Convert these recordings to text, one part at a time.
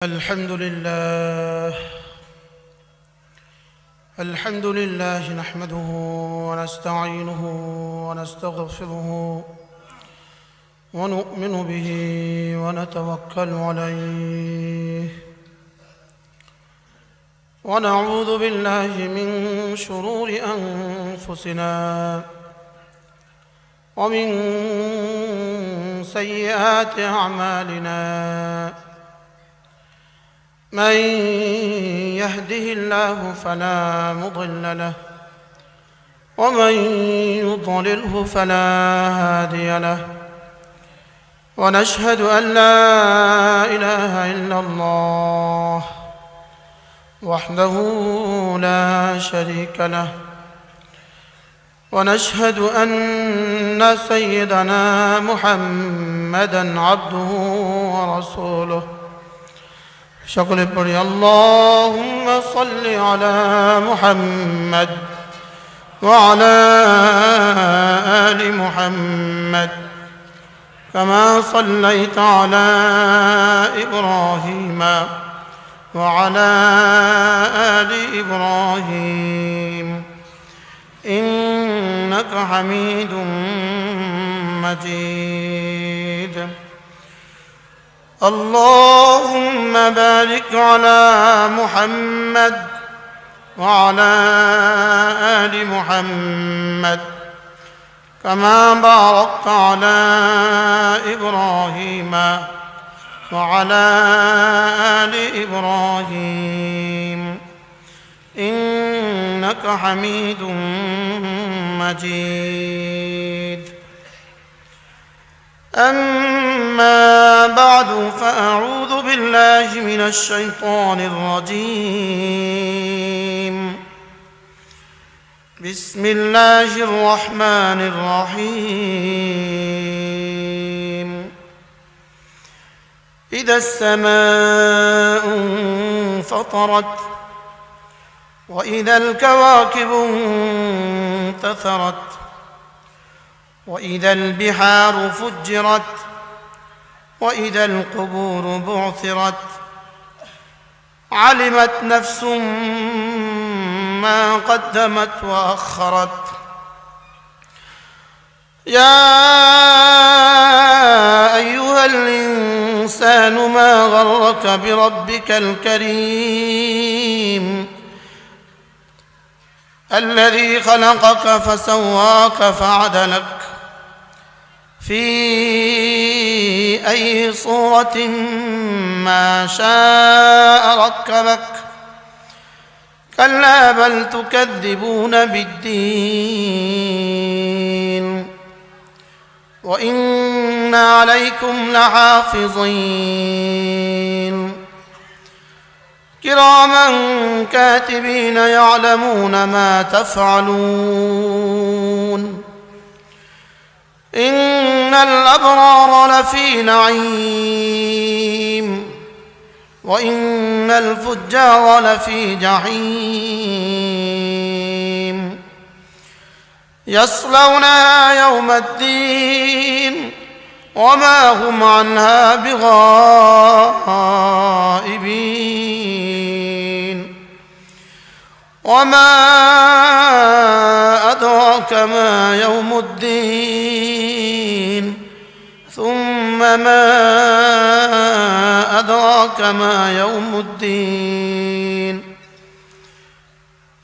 الحمد لله نحمده ونستعينه ونستغفره ونؤمن به ونتوكل عليه ونعوذ بالله من شرور أنفسنا ومن سيئات أعمالنا من يهده الله فلا مضل له ومن يضلله فلا هادي له ونشهد أن لا إله إلا الله وحده لا شريك له ونشهد أن سيدنا محمدًا عبده ورسوله সকলে পড়ি আল্লাহুম্মা সাল্লি আলা মুহাম্মাদ ওয়া আলা আলি মুহাম্মাদ কামা সাল্লাইতা আলা ইব্রাহিম ওয়া আলা আলি ইব্রাহিম ইন্নাকা হামিদুম মাজিদ اللهم بارك على محمد وعلى آل محمد كما باركت على إبراهيم وعلى آل إبراهيم إنك حميد مجيد أما بعد فأعوذ بالله من الشيطان الرجيم بسم الله الرحمن الرحيم إذا السماء انفطرت وإذا الكواكب انتثرت وإذا البحار فجرت وإذا القبور بعثرت علمت نفس ما قدمت وأخرت يا أيها الإنسان ما غرك بربك الكريم الذي خلقك فسواك فعدلك في أي صورة ما شاء ركبك كلا بل تكذبون بالدين وإن عليكم لحافظين كراما كاتبين يعلمون ما تفعلون إن الأبرار لفي نعيم وإن الفجار لفي جحيم يصلونها يوم الدين وما هم عنها بغائبين وما أدراك ما يوم الدين ثم ما أدراك ما يوم الدين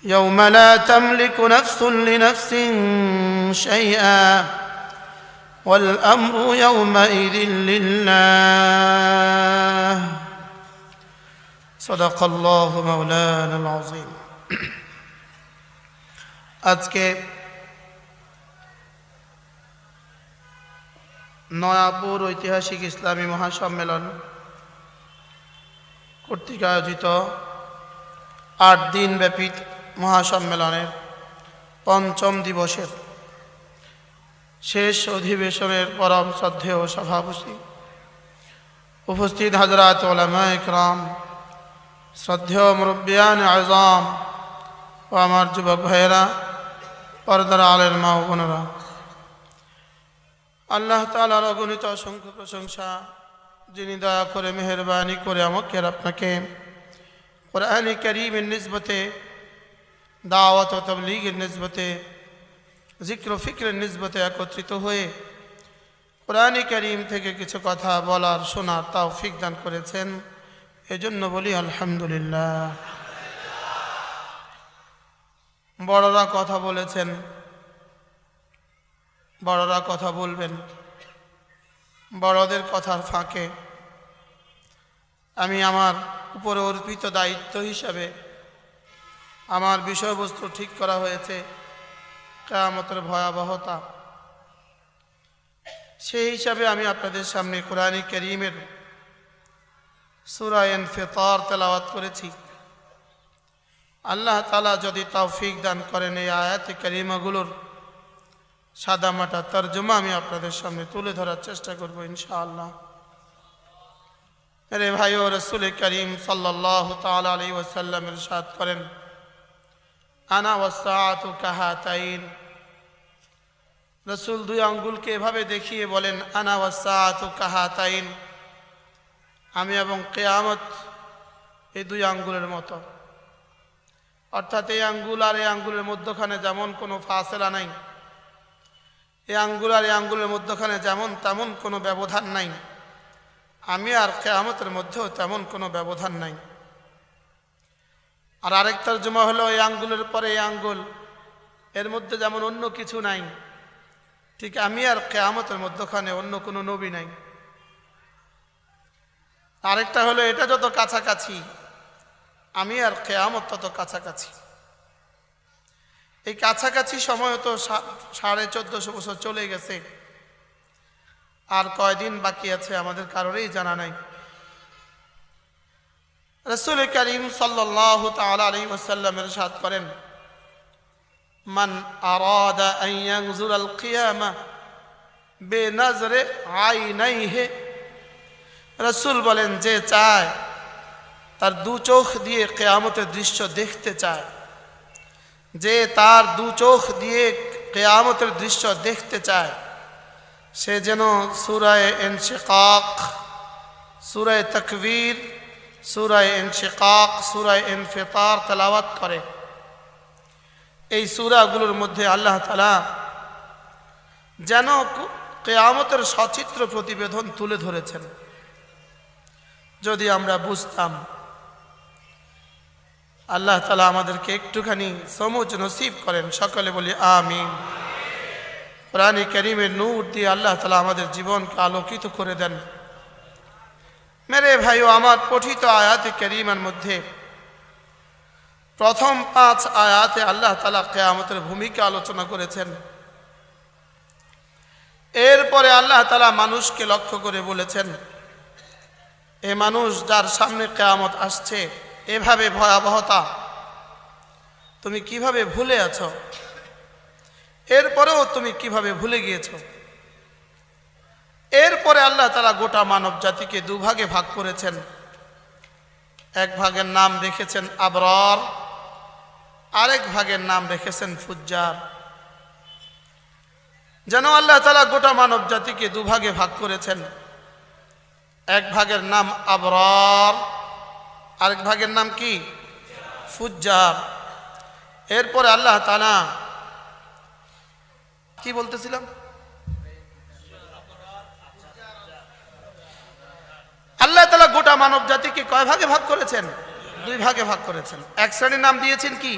يوم لا تملك نفس لنفس شيئا والأمر يومئذ لله صدق الله مولانا العظيم আজকে নয়াপুর ঐতিহাসিক ইসলামী মহাসম্মেলন কর্তৃক আয়োজিত ৮ দিনব্যাপী মহাসম্মেলনের পঞ্চম দিবসের শেষ অধিবেশনের পরম শ্রদ্ধেয় সভাপতি উপস্থিত হযরত উলামায়ে কেরাম, শ্রদ্ধেয় মুরব্বিয়ান আযম ও আমার যুবক ভাইয়েরা, পর্দার আলের মা ও বোনেরা, আল্লাহ তাআলার অগণিত অসংখ্য প্রশংসা যিনি দয়া করে মেহেরবানি করে আমাকে আর আপনাকে কোরআন কারীমের নিসবতে, দাওয়াত ও তাবলীগের নিসবতে, জিক্র ও ফিক্রের নিসবতে একত্রিত হয়ে কোরআন কারীম থেকে কিছু কথা বলার শোনার তৌফিক দান করেছেন, এজন্য বলি আলহামদুলিল্লাহ। বড়রা কথা বলেছেন, বড়রা কথা বলবেন। বড়দের কথার ফাঁকে আমি আমার উপরে অর্পিত দায়িত্ব হিসাবে আমার বিষয়বস্তু ঠিক করা হয়েছে কিয়ামতের ভয়াবহতা। সেই হিসাবে আমি আপনাদের সামনে কোরআন কারীমের সূরা ইনফিতার তেলাওয়াত করেছি। আল্লাহ তাআলা যদি তৌফিক দান করেন এই আয়াত কারীমাগুলোর সাদামাটা তরজমা আমি আপনাদের সামনে তুলে ধরার চেষ্টা করব ইনশাআল্লাহ। মেরে ভাই ও রাসূল করিম সাল্লাল্লাহু তাআলা আলাইহি ওয়াসাল্লাম ইরশাদ করেন, আনা ওয়াসসাআতু কাহাতাইন। রাসূল দুই আঙ্গুলকে এভাবে দেখিয়ে বলেন, আনা ওয়াসসাআতু কাহাতাইন, আমি এবং কিয়ামত এই দুই আঙ্গুলের মতো। অর্থাৎ এই আঙ্গুল আর এই আঙ্গুলের মধ্যখানে যেমন কোনো ফাসলা নাই, এই আঙ্গুল আর এই আঙ্গুলের মধ্যখানে যেমন তেমন কোনো ব্যবধান নাই, আমি আর কিয়ামতের মধ্যেও তেমন কোনো ব্যবধান নাই। আর আরেক তরজমা হলো, এই আঙ্গুলের পরে এই আঙ্গুল, এর মধ্যে যেমন অন্য কিছু নাই, ঠিক আমি আর কিয়ামতের মধ্যখানে অন্য কোনো নবী নাই। আরেকটা হলো, এটা যত কাছাকাছি আমি আর কিয়ামত তত কাছাকাছি। এই কাছাকাছি সময় তো 1450 বছর চলে গেছে, আর কয়দিন বাকি আছে আমাদের কারোরই জানা নাই। রাসূল করিম সাল্লাল্লাহু তাআলা আলাইহি ওয়াসাল্লাম ইরশাদ করেন, মান আরাদা আন ইয়ানজুরাল কিয়ামা বিনাজরে আইনাইহি। রাসূল বলেন, যে চায় তার দু চোখ দিয়ে কিয়ামতের দৃশ্য দেখতে চায়, যে তার দু চোখ দিয়ে কিয়ামতের দৃশ্য দেখতে চায়, সে যেন সূরা ইনশিকাক, সূরা তাকবীর, সূরা ইনশিকাক, সূরা ইনফিতার তেলাওয়াত করে। এই সূরাগুলোর মধ্যে আল্লাহ তাআলা যেন কিয়ামতের সচিত্র প্রতিবেদন তুলে ধরেছেন। যদি আমরা বুঝতাম, আল্লাহ তাআলা আমাদেরকে একটুখানি সমঝ নসিব করেন, সকলে বলি আমিন। কোরআন কারীমের নূর দিয়ে আল্লাহ তাআলা আমাদের জীবনকে আলোকিত করে দেন। মেরে ভাইও আমার, পঠিত আয়াতে কারীমার মধ্যে প্রথম 5 আয়াতে আল্লাহ তাআলা কিয়ামতের ভূমিকা আলোচনা করেছেন। এরপরে আল্লাহ তাআলা মানুষকে লক্ষ্য করে বলেছেন, এ মানুষ, যার সামনে কিয়ামত আসছে, এভাবে ভয়াবহতা তুমি কিভাবে ভুলে আছো, এরপরেও তুমি কিভাবে ভুলে গিয়েছো। এরপরে আল্লাহ তাআলা গোটা মানব জাতিকে দুভাগে ভাগ করেছেন। এক ভাগের নাম রেখেছেন আবরার, আরেক ভাগের নাম রেখেছেন ফুজ্জার। যেন আল্লাহ তাআলা গোটা মানব জাতিকে দুভাগে ভাগ করেছেন। এক ভাগের নাম আবরার, আরেক ভাগের নাম কি? ফুজ্জার। এরপরে আল্লাহ তাআলা কি বলতেছিলাম? আল্লাহ তাআলা গোটা মানব জাতিকে কয় ভাগে ভাগ করেছেন? 2 ভাগে ভাগ করেছেন। এক শ্রেণীর নাম দিয়েছেন কি?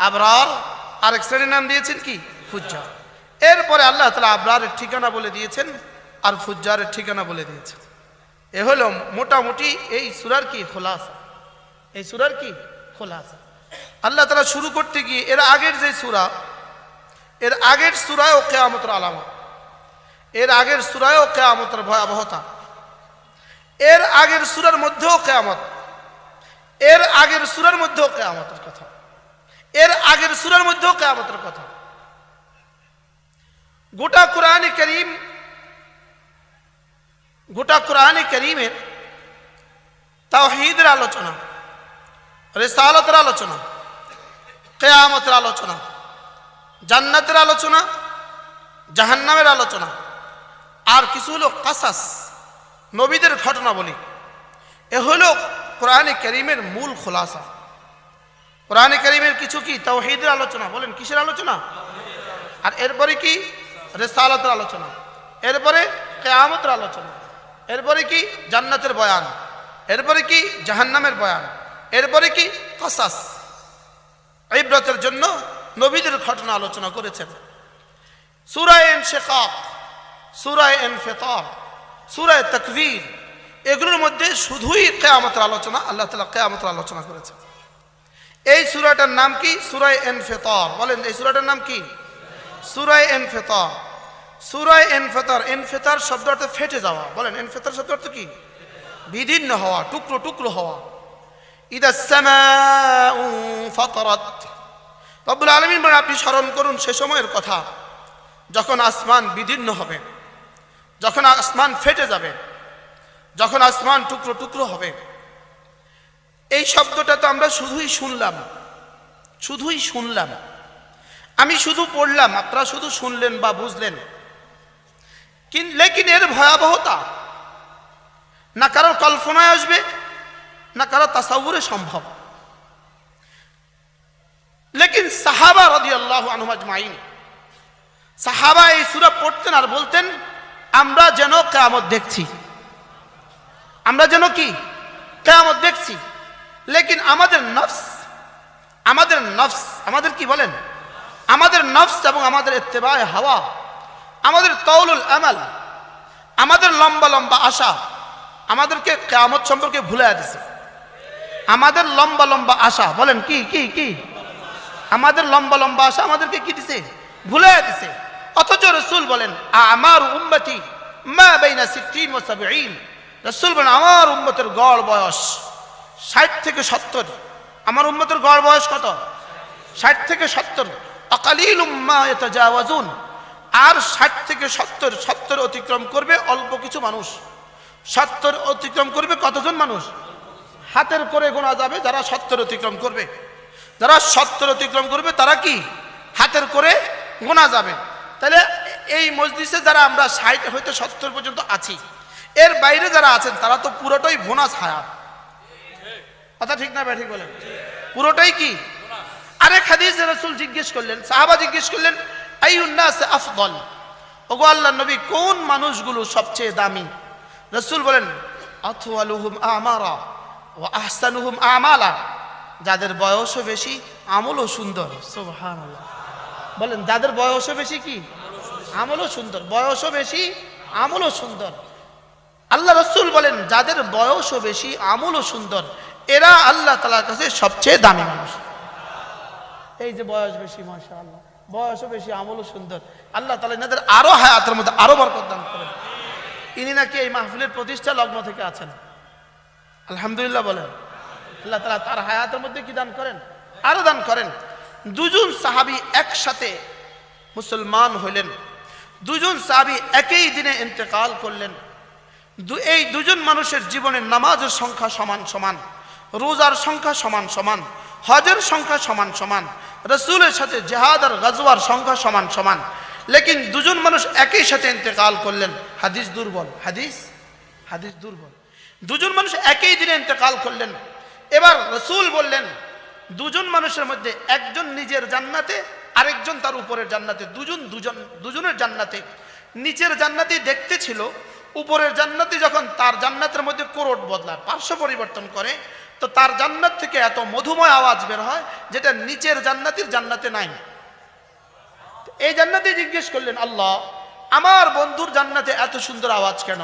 আবরার, আর এক শ্রেণীর নাম দিয়েছেন কি? ফুজ্জার। এরপরে আল্লাহ তাআলা আবরারের ঠিকানা বলে দিয়েছেন আর ফুজ্জারের ঠিকানা বলে দিয়েছেন। এ হলো মোটামুটি এই সূরার কি খোলাসা। এই সূরার কি খোলাসা। আল্লাহ তাআলা শুরু করতে গিয়ে এর আগের যে সূরা, এর আগের সূরায়ও কিয়ামতের আলামত, এর আগের সূরায়ও কিয়ামতের ভয়াবহতা, এর আগের সূরার মধ্যেও কিয়ামত, এর আগের সূরার মধ্যেও কিয়ামতের কথা, এর আগের সূরার মধ্যেও কিয়ামতের কথা। গোটা কোরআনে কারীম, গোটা কোরআনে কারীমের তাওহীদের আলোচনা, রিসালাতের আলোচনা, কিয়ামতের আলোচনা, জান্নাতের আলোচনা, জাহান্নামের আলোচনা, আর কিছু হলো কাসাস, নবীদের ঘটনা বলি। এ হলো কোরআনে কারীমের মূল খোলাসা। কোরআনে কারীমের কিছু কি তাওহীদের আলোচনা, বলেন কিসের আলোচনা, আর এরপরে কি রিসালাতের আলোচনা, এরপরে কিয়ামতের আলোচনা, এরপরে কি জান্নাতের বয়ান, এরপরে কি জাহান্নামের বয়ান, এরপরে কি কসাস, ইবরতের জন্য নবীদের ঘটনা আলোচনা করেছেন। সূরা ইনশিকাক, সূরা ইনফিতার, সূরা তাকবীর, এগুলোর মধ্যে শুধুই কিয়ামতের আলোচনা, আল্লাহ তাআলা কিয়ামতের আলোচনা করেছেন। এই সূরাটার নাম কি? সূরা ইনফিতার। বলেন এই সূরাটার নাম কি? সূরা ইনফিতার। সূরা ইনফিতার, ইনফিতার শব্দ অর্থ ফেটে যাওয়া। বলেন ইনফিতার শব্দ অর্থ কি? বিদীর্ণ হওয়া, টুকরো টুকরো হওয়া। ইদা সামাউ ফাতারাত, রব্বুল আলামিন বলেন আপনি স্মরণ করুন সে সময়ের কথা যখন আসমান বিদীর্ণ হবে, যখন আসমান ফেটে যাবে, যখন আসমান টুকরো টুকরো হবে। এই শব্দটা তো আমরা শুধুই শুনলাম, শুধুই শুনলাম, আমি শুধু পড়লাম, আপনারা শুধু শুনলেন বা বুঝলেন, লেকিন এর ভয়াবহতা না কারোর কল্পনায় আসবে, না কারো তাসাউরে সম্ভব। লেকিন সাহাবা রাদিয়াল্লাহু আনহুম আজমাইন, সাহাবা এই সূরা পড়তেন আর বলতেন আমরা যেন কিয়ামত দেখছি, আমরা যেন কি কিয়ামত দেখছি। লেকিন আমাদের নফস, আমাদের কি বলেন, আমাদের নফস এবং আমাদের ইত্তেবায়ে হাওয়া, আমাদের তাউলুল আমাল, আমাদের লম্বা লম্বা আশা আমাদেরকে কিয়ামত সম্পর্কে ভুলিয়ে দিছে। আমাদের লম্বা লম্বা আশা, বলেন কি কি কি, আমাদের লম্বা লম্বা আশা আমাদেরকে কি দিছে? ভুলিয়ে দিছে। অথচ রাসূল বলেন আমার উম্মতি মা বাইনা 60 ওয়া 70, রাসূল বলেন আমার উম্মতের গড় বয়স 60 থেকে 70। আমার উম্মতের গড় বয়স কত? 60 থেকে 70। আকালিলুম মা ইয়াতাজাওয়াজুন, আর 60 থেকে 70 অতিক্রম করবে অল্প কিছু মানুষ। 70 অতিক্রম করবে কতজন মানুষ? হাতের করে গোনা যাবে যারা 70 অতিক্রম করবে। যারা 70 অতিক্রম করবে তারা কি হাতের করে গোনা যাবে। তাহলে এই মজলিসে যারা আমরা 60 হইতে 70 পর্যন্ত আছি, এর বাইরে যারা আছেন তারা তো পুরোটাই বোনাস হায়াত। কথা ঠিক না? ঠিক বলেন, পুরোটাই কি? আরেক হাদিসে রাসূল জিজ্ঞেস করলেন, সাহাবা জিজ্ঞেস করলেন আইয়ুন নাস আফদল, ওগো আল্লাহর নবী কোন মানুষগুলো সবচেয়ে দামি? রাসূল বলেন আতওয়ালুহুম আমারা ওয়া আহসানুহুম আমালা, যাদের বয়সও বেশি আমলও সুন্দর। সুবহানাল্লাহ। বলেন যাদের বয়সও বেশি কি আমলও সুন্দর, বয়সও বেশি আমলও সুন্দর। আল্লাহ রাসূল বলেন যাদের বয়সও বেশি আমলও সুন্দর এরা আল্লাহ তাআলার কাছে সবচেয়ে দামি মানুষ। এই যে বয়স বেশি, মাশাআল্লাহ, বয়সও বেশি আমলও সুন্দর, আল্লাহ তাআলা এনাদের আরো হায়াতের মধ্যে আরো বরকত দান করেন। ইনি নাকি এই মাহফিলের প্রতিষ্ঠা লগ্ন থেকে আছেন, আলহামদুলিল্লাহ বলেন। আল্লাহ তাআলা তার হায়াতের মধ্যে কি দান করেন? আরো দান করেন। দুজন সাহাবী একসাথে মুসলমান হইলেন, দুজন সাহাবী একই দিনে ইন্তেকাল করলেন। এই দুজন মানুষের জীবনের নামাজের সংখ্যা সমান সমান, রোজার সংখ্যা সমান সমান, হজের সংখ্যা সমান সমান, রাসূলের সাথে জিহাদ আর গাজওয়ার সংখ্যা সমান সমান। লেকিন দুজন মানুষ একই সাথে ইন্তেকাল করলেন। হাদিস দুর্বল, হাদিস দুর্বল। দুজন মানুষ একই দিনে ইন্তেকাল করলেন। এবার রাসূল বললেন দুজন মানুষের মধ্যে একজন নিজের জান্নাতে, আরেকজন তার উপরের জান্নাতে। দুজনের জান্নাতে। নিচের জান্নাতি দেখতে ছিল, উপরের জান্নাতি যখন তার জান্নাতের মধ্যে কোরট বদলায়, পার্শ্ব পরিবর্তন করে, তো তার জান্নাত থেকে এত মধুময় আওয়াজ বের হয় যেটা নিচের জান্নাতির জান্নাতে নাই। এই জান্নাতি জিজ্ঞেস করলেন আল্লাহ আমার বন্ধুর জান্নাতে এত সুন্দর আওয়াজ কেন,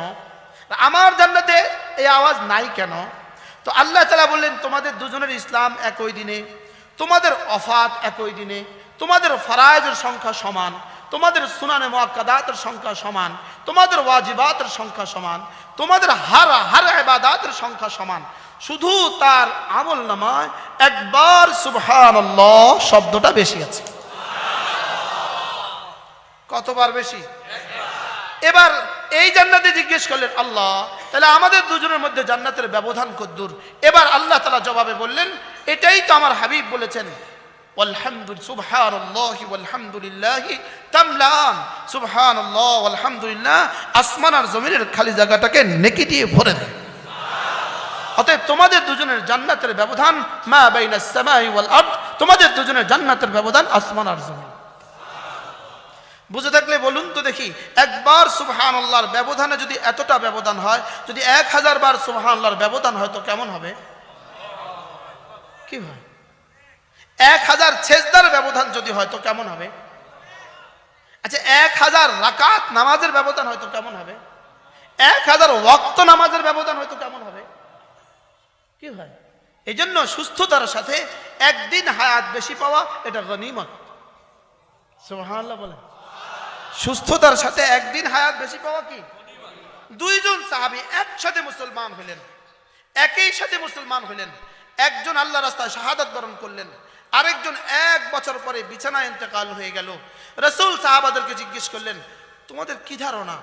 আমার জান্নাতে এই আওয়াজ নাই কেন? তো আল্লাহ তাআলা বললেন তোমাদের দুজনের ইসলাম একই দিনে, তোমাদের ওফাত একই দিনে, তোমাদের ফরায়েজের সংখ্যা সমান, তোমাদের সুনানে মুআক্কাদাতের সংখ্যা সমান, তোমাদের ওয়াজিবাতের সংখ্যা সমান, তোমাদের হার ইবাদাতের সংখ্যা সমান। শুধু তার আমল নামায় একবার সুবহানাল্লাহ শব্দটা বেশি আছে। কতবার বেশি? এবার এই জান্নাতে জিজ্ঞেস করলেন আল্লাহ তাহলে আমাদের দুজনের মধ্যে জান্নাতের ব্যবধান কতদূর? এবার আল্লাহ তাআলা জবাবে বললেন এটাই তো আমার হাবিব বলেছেন সুবহানাল্লাহি ওয়ালহামদুলিল্লাহি তামলান, সুবহানাল্লাহ ওয়ালহামদুলিল্লাহ আসমান আর জমিনের খালি জায়গাটাকে নেকি দিয়ে ভরে দেয়। অতএব তোমাদের দুজনের জান্নাতের ব্যবধান মা বাইনাস সামাই ওয়াল আরদ, তোমাদের দুজনের জান্নাতের ব্যবধান আসমান আর জমিন। বুঝে থাকলে বলুন তো দেখি, একবার সুবহানাল্লাহর ব্যবধানে যদি এতটা ব্যবধান হয়, যদি 1000 বার সুবহানাল্লাহর ব্যবধান হয় তো কেমন হবে? কি হয়? 1000 সেজদার ব্যবধান যদি হয় তো কেমন হবে? আচ্ছা 1000 রাকাত নামাজের ব্যবধান হয়তো কেমন হবে? 1000 ওয়াক্ত নামাজের ব্যবধান হয়তো কেমন হবে? কি হয়? এই জন্য সুস্থতার সাথে একদিন হায়াত বেশি পাওয়া এটা গনিমত। সুবহানাল্লাহ বলেন। সুস্থতার সাথে একদিন হায়াত বেশি পাওয়া কি? দুইজন সাহাবী একসাথে মুসলমান হলেন, একই সাথে মুসলমান হলেন। একজন আল্লাহ রাস্তায় শাহাদাত বরণ করলেন, আরেকজন 1 বছর পরে বিছানায় ইন্তেকাল হয়ে গেল। রাসূল সাহাবাদেরকে জিজ্ঞেস করলেন, তোমাদের কি ধারণা,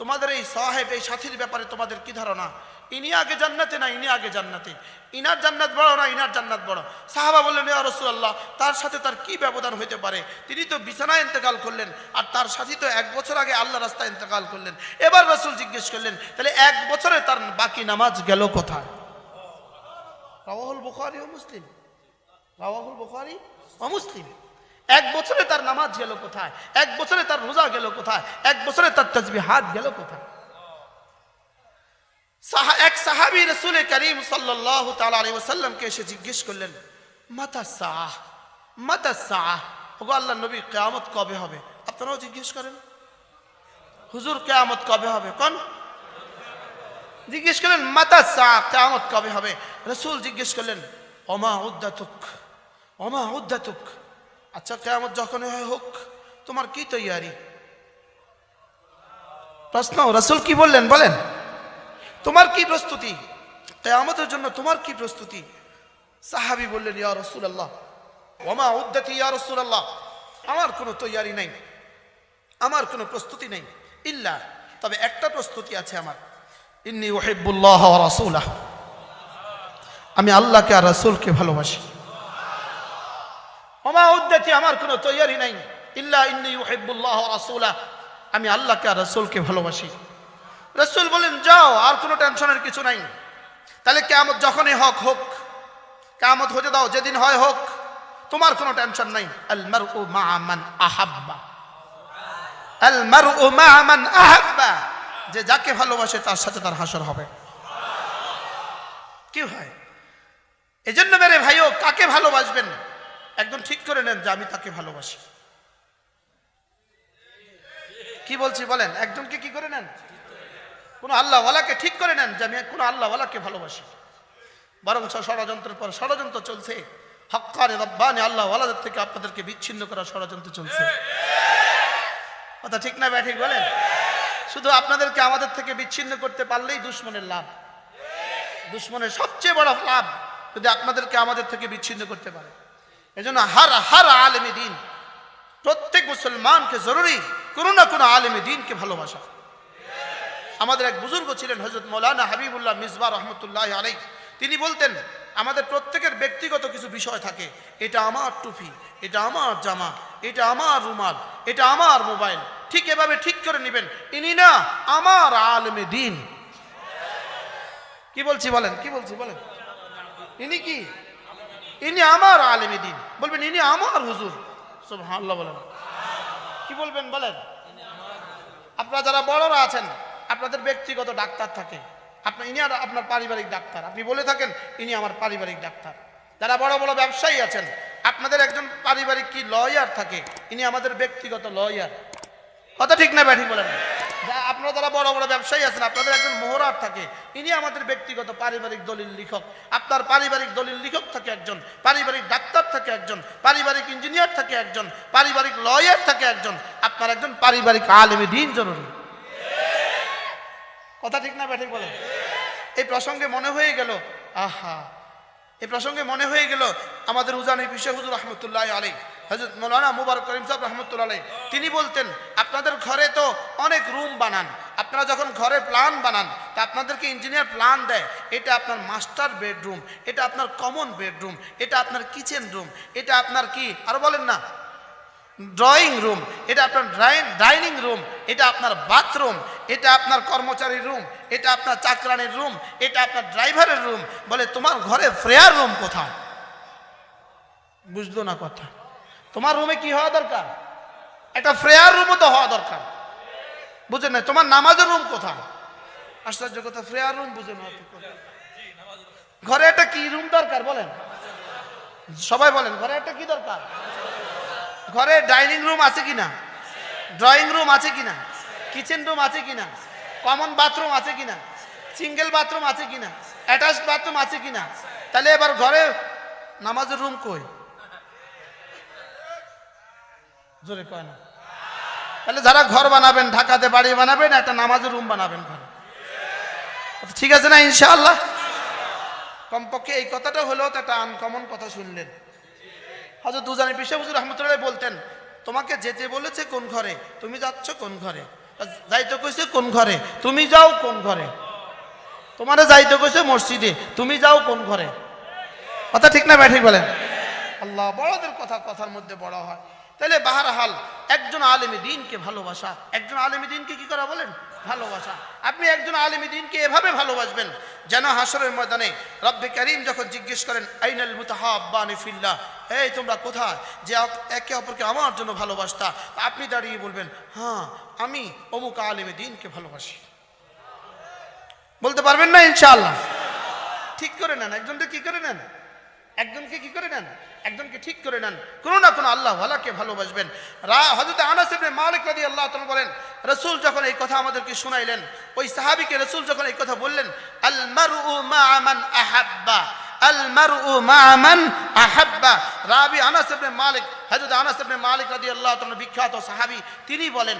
তোমাদের এই সাহেব এই সাথীর ব্যাপারে তোমাদের কি ধারণা? ইনি আগে জান্নাতে না ইনি আগে জান্নাতে? ইনার জান্নাত বড় না ইনার জান্নাত বড়? সাহাবা বললেন, ইয়া রাসূলুল্লাহ, তার সাথে তার কি ব্যবধান হইতে পারে? তিনি তো বিছানায় ইন্তেকাল করলেন, আর তার সাথী তো 1 বছর আগে আল্লাহ রাস্তায় ইন্তেকাল করলেন। এবার রাসূল জিজ্ঞেস করলেন, তাহলে 1 বছরে তার বাকি নামাজ গেল কোথায়? রাওয়াহুল বুখারী ও মুসলিম, রাওয়াহুল বুখারী ও মুসলিম। 1 বছরে তার নামাজ গেল কোথায়? 1 বছরে তার রোজা গেল কোথায়? 1 বছরে তার তাসবিহাত গেল কোথায়? এক সাহাবী রাসূল করিম সাল্লাল্লাহু তাআলা আলাইহি ওয়াসাল্লামকে এসে জিজ্ঞেস করলেন, মাতা সাআহ, মাতা সাআহ, ওগো আল্লাহর নবী কিয়ামত কবে হবে? আপনারাও জিজ্ঞেস করেন, হুজুর কিয়ামত কবে হবে? কোন জিজ্ঞেস করলেন মাতা সাআহ, কিয়ামত কবে হবে? রাসূল জিজ্ঞেস করলেন, ওমা উদ্দাতুক, ওমা উদ্দাতুক, আচ্ছা কিয়ামত যখনই হয় হোক, তোমার কি তৈয়ারি? প্রশ্ন, রাসূল কি বললেন বলেন? তোমার কি প্রস্তুতি কিয়ামতের জন্য? তোমার কি প্রস্তুতি? সাহাবী বললেন, ইয়া রাসূলুল্লাহ, ওমা উদ্দাতি ইয়া রাসূলুল্লাহ, আমার কোনো তৈয়ারি নাই, আমার কোনো প্রস্তুতি নেই, ইল্লা, তবে একটা প্রস্তুতি আছে আমার, ইন্নী উহিব্বুল্লাহ ওয়া রাসূলাহ, আমি আল্লাহকে আর রাসূলকে ভালোবাসি। ওমা উদ্দাতি, আমার কোনো তৈয়ারি নাই, ইল্লা ইন্নী উহিব্বুল্লাহ ওয়া রাসূলাহ, আমি আল্লাহকে আর রাসূলকে ভালোবাসি। রাসূল বলেন, যাও, আর কোনো টেনশনের কিছু নাই। তাহলে কিয়ামত যখনই হোক হোক, কিয়ামত হতে দাও, যেদিন হয় হোক, তোমার কোনো টেনশন নাই। আল মারউ মা'a মান আহাব্বা, আল মারউ মা'a মান আহাব্বা, যে যাকে ভালোবাসে তার সাথে তার হাসর হবে। কি হয়? এজন্য মেরে ভাইও, কাকে ভালোবাসবেন একদম ঠিক করে নেন যে আমি তাকে ভালোবাসি। কি বলছি বলেন? একজনকে কি করে নেন? কোন আল্লাহওয়ালাকে ঠিক করে নেন যে আমি কোন আল্লাহওয়ালাকে ভালোবাসি। বরং ষড়যন্ত্রের পর ষড়যন্ত্র চলছে, হক্কানি রব্বানি আল্লাহওয়ালাদের থেকে আপনাদেরকে বিচ্ছিন্ন করার ষড়যন্ত্র চলছে। কথা ঠিক না ঠিক বলেন? শুধু আপনাদেরকে আমাদের থেকে বিচ্ছিন্ন করতে পারলেই দুশ্মনের লাভ। দুশ্মনের সবচেয়ে বড় লাভ যদি আপনাদেরকে আমাদের থেকে বিচ্ছিন্ন করতে পারে। এজন্য হার আলেমে দ্বীন, প্রত্যেক মুসলমানকে জরুরি কোনো না কোনো আলেমে দ্বীনকে ভালোবাসা। আমাদের এক বুজুর্গ ছিলেন হযরত মাওলানা হাবিবুল্লাহ মিসবাহ রহমতুল্লাহ আলাইহি, তিনি বলতেন, আমাদের প্রত্যেকের ব্যক্তিগত কিছু বিষয় থাকে, এটা আমার টুপি, এটা আমার জামা, এটা আমার রুমাল, এটা আমার মোবাইল, ঠিক এভাবে ঠিক করে নেবেন, ইনি না আমার আলেমে দ্বীন। কি বলছি বলেন? কি বলছি বলেন? ইনি কি? ইনি আমার আলেমে দ্বীন। বলবেন ইনি আমার হুজুর, সুবহানাল্লাহ বলেন। কি বলবেন বলেন? আপনারা যারা বড়রা আছেন, আপনাদের ব্যক্তিগত ডাক্তার থাকে, ইনি আপনার পারিবারিক ডাক্তার, আপনি বলে থাকেন ইনি আমার পারিবারিক ডাক্তার। যারা বড় বড় ব্যবসায়ী আছেন, আপনাদের একজন পারিবারিক কি লয়ার থাকে, ইনি আমাদের ব্যক্তিগত লয়ার। কথা ঠিক না ঠিক বলেন? আপনারা যারা বড় বড় ব্যবসায়ী আছেন, আপনাদের একজন মোহরার থাকে, ইনি আমাদের ব্যক্তিগত পারিবারিক দলিল লিখক। আপনার পারিবারিক দলিল লিখক থাকে একজন, পারিবারিক ডাক্তার থাকে একজন, পারিবারিক ইঞ্জিনিয়ার থাকে একজন, পারিবারিক লয়ার থাকে একজন, আপনার একজন পারিবারিক আলেমে দ্বীন জরুরি। কথা ঠিক না ঠিক বলেন? এই প্রসঙ্গে মনে হয়ে গেল, আহা, এই প্রসঙ্গে মনে হয়ে গেল আমাদের উজানি পিশে হুজুর রহমতুল্লাহ আলাইহি, হযরত মাওলানা মুবারক করিম সাহেব রহমতুল্লাহ আলাইহি, তিনি বলতেন, আপনাদের ঘরে তো অনেক রুম বানান, আপনারা যখন ঘরে প্ল্যান বানান তা আপনাদেরকে ইঞ্জিনিয়ার প্ল্যান দেয়, এটা আপনার মাস্টার বেডরুম, এটা আপনার কমন বেডরুম, এটা আপনার কিচেন রুম, এটা আপনার কি আরো বলেন না ড্রয়িং রুম, এটা আপনার ডাইনিং রুম, এটা আপনার বাথরুম, এটা আপনার কর্মচারীর রুম, এটা আপনার চাকরানির রুম, এটা আপনার ড্রাইভারের রুম। বলে তোমার ঘরে প্রেয়ার রুম কোথায়? বুঝলো না কথা। তোমার রুমে কি হওয়া দরকার? একটা প্রেয়ার রুমও তো হওয়া দরকার, বুঝেন না? তোমার নামাজের রুম কোথায়? আশ্চর্য কথা, প্রেয়ার রুম বুঝে না। ঘরে একটা কি রুম দরকার বলেন, সবাই বলেন, ঘরে একটা কি দরকার? ঘরে ডাইনিং রুম আছে কিনা, ড্রয়িং রুম আছে কিনা, কিচেন রুম আছে কিনা, কমন বাথরুম আছে কিনা, সিঙ্গেল বাথরুম আছে কিনা, অ্যাটাচড বাথরুম আছে কিনা? তাহলে এবার ঘরে নামাজের রুম কই? জোরে কয় না। তাহলে যারা ঘর বানাবেন, ঢাকাতে বাড়ি বানাবেন, একটা নামাজের রুম বানাবেন ঘরে, ঠিক আছে না? ইনশাআল্লাহ। কমপক্ষে এই কথাটা হলেও তো একটা আনকমন কথা শুনলেন। হযরত দুজানি পিসা হুজুর রহমতুল্লাহ বলতেন, তোমাকে যেতে বলেছে কোন ঘরে, তুমি যাচ্ছ কোন ঘরে? যাইতে কইছে কোন ঘরে, তুমি যাও কোন ঘরে? তোমারে যাইতে কইছে মসজিদে, তুমি যাও কোন ঘরে? কথা ঠিক না ব্যাঠিক বলেন? আল্লাহ, বড়দের কথা কথার মধ্যে বড় হয়। তাহলে বাহারহাল একজন আলেমে দ্বীনকে ভালোবাসা, একজন আলেমে দ্বীনকে কি করা বলেন? ভালোবাসা। আপনি একজন আলেমে দ্বীনকে এভাবে ভালোবাসবেন যেন হাসরের ময়দানে রব্বে কারীম যখন জিজ্ঞেস করেন আইনাল মুতাহাব্বানি ফিল্লাহ, এই তোমরা কোথায় যে একে অপরকে আমার জন্য ভালোবাসতা, আপনি দাঁড়িয়ে বলবেন, হ্যাঁ আমি অমুক আলেমে দ্বীনকে ভালোবাসি। বলতে পারবেন না? ইনশাআল্লাহ। ঠিক করে নেন, একজনকে কি করে নেন, একজনকে কি করে নেন, একজনকে ঠিক করে নেন, কোনো না কোনো আল্লাহ ওয়ালাকে ভালোবাসবেন। হযরত আনাস ইবনে মালিক রাদিয়াল্লাহু তাআলা বলেন, রাসূল যখন এই কথা আমাদেরকে শুনাইলেন, ওই সাহাবীকে রাসূল যখন এই কথা বললেন, আল মারউ মা'a মান আহাব্বা, আল মারউ মা'a মান আহাব্বা। রাবি আনাস ইবনে মালিক, হযরত আনাস ইবনে মালিক রাদিয়াল্লাহু তাআলা বিখ্যাত সাহাবী, তিনি বলেন,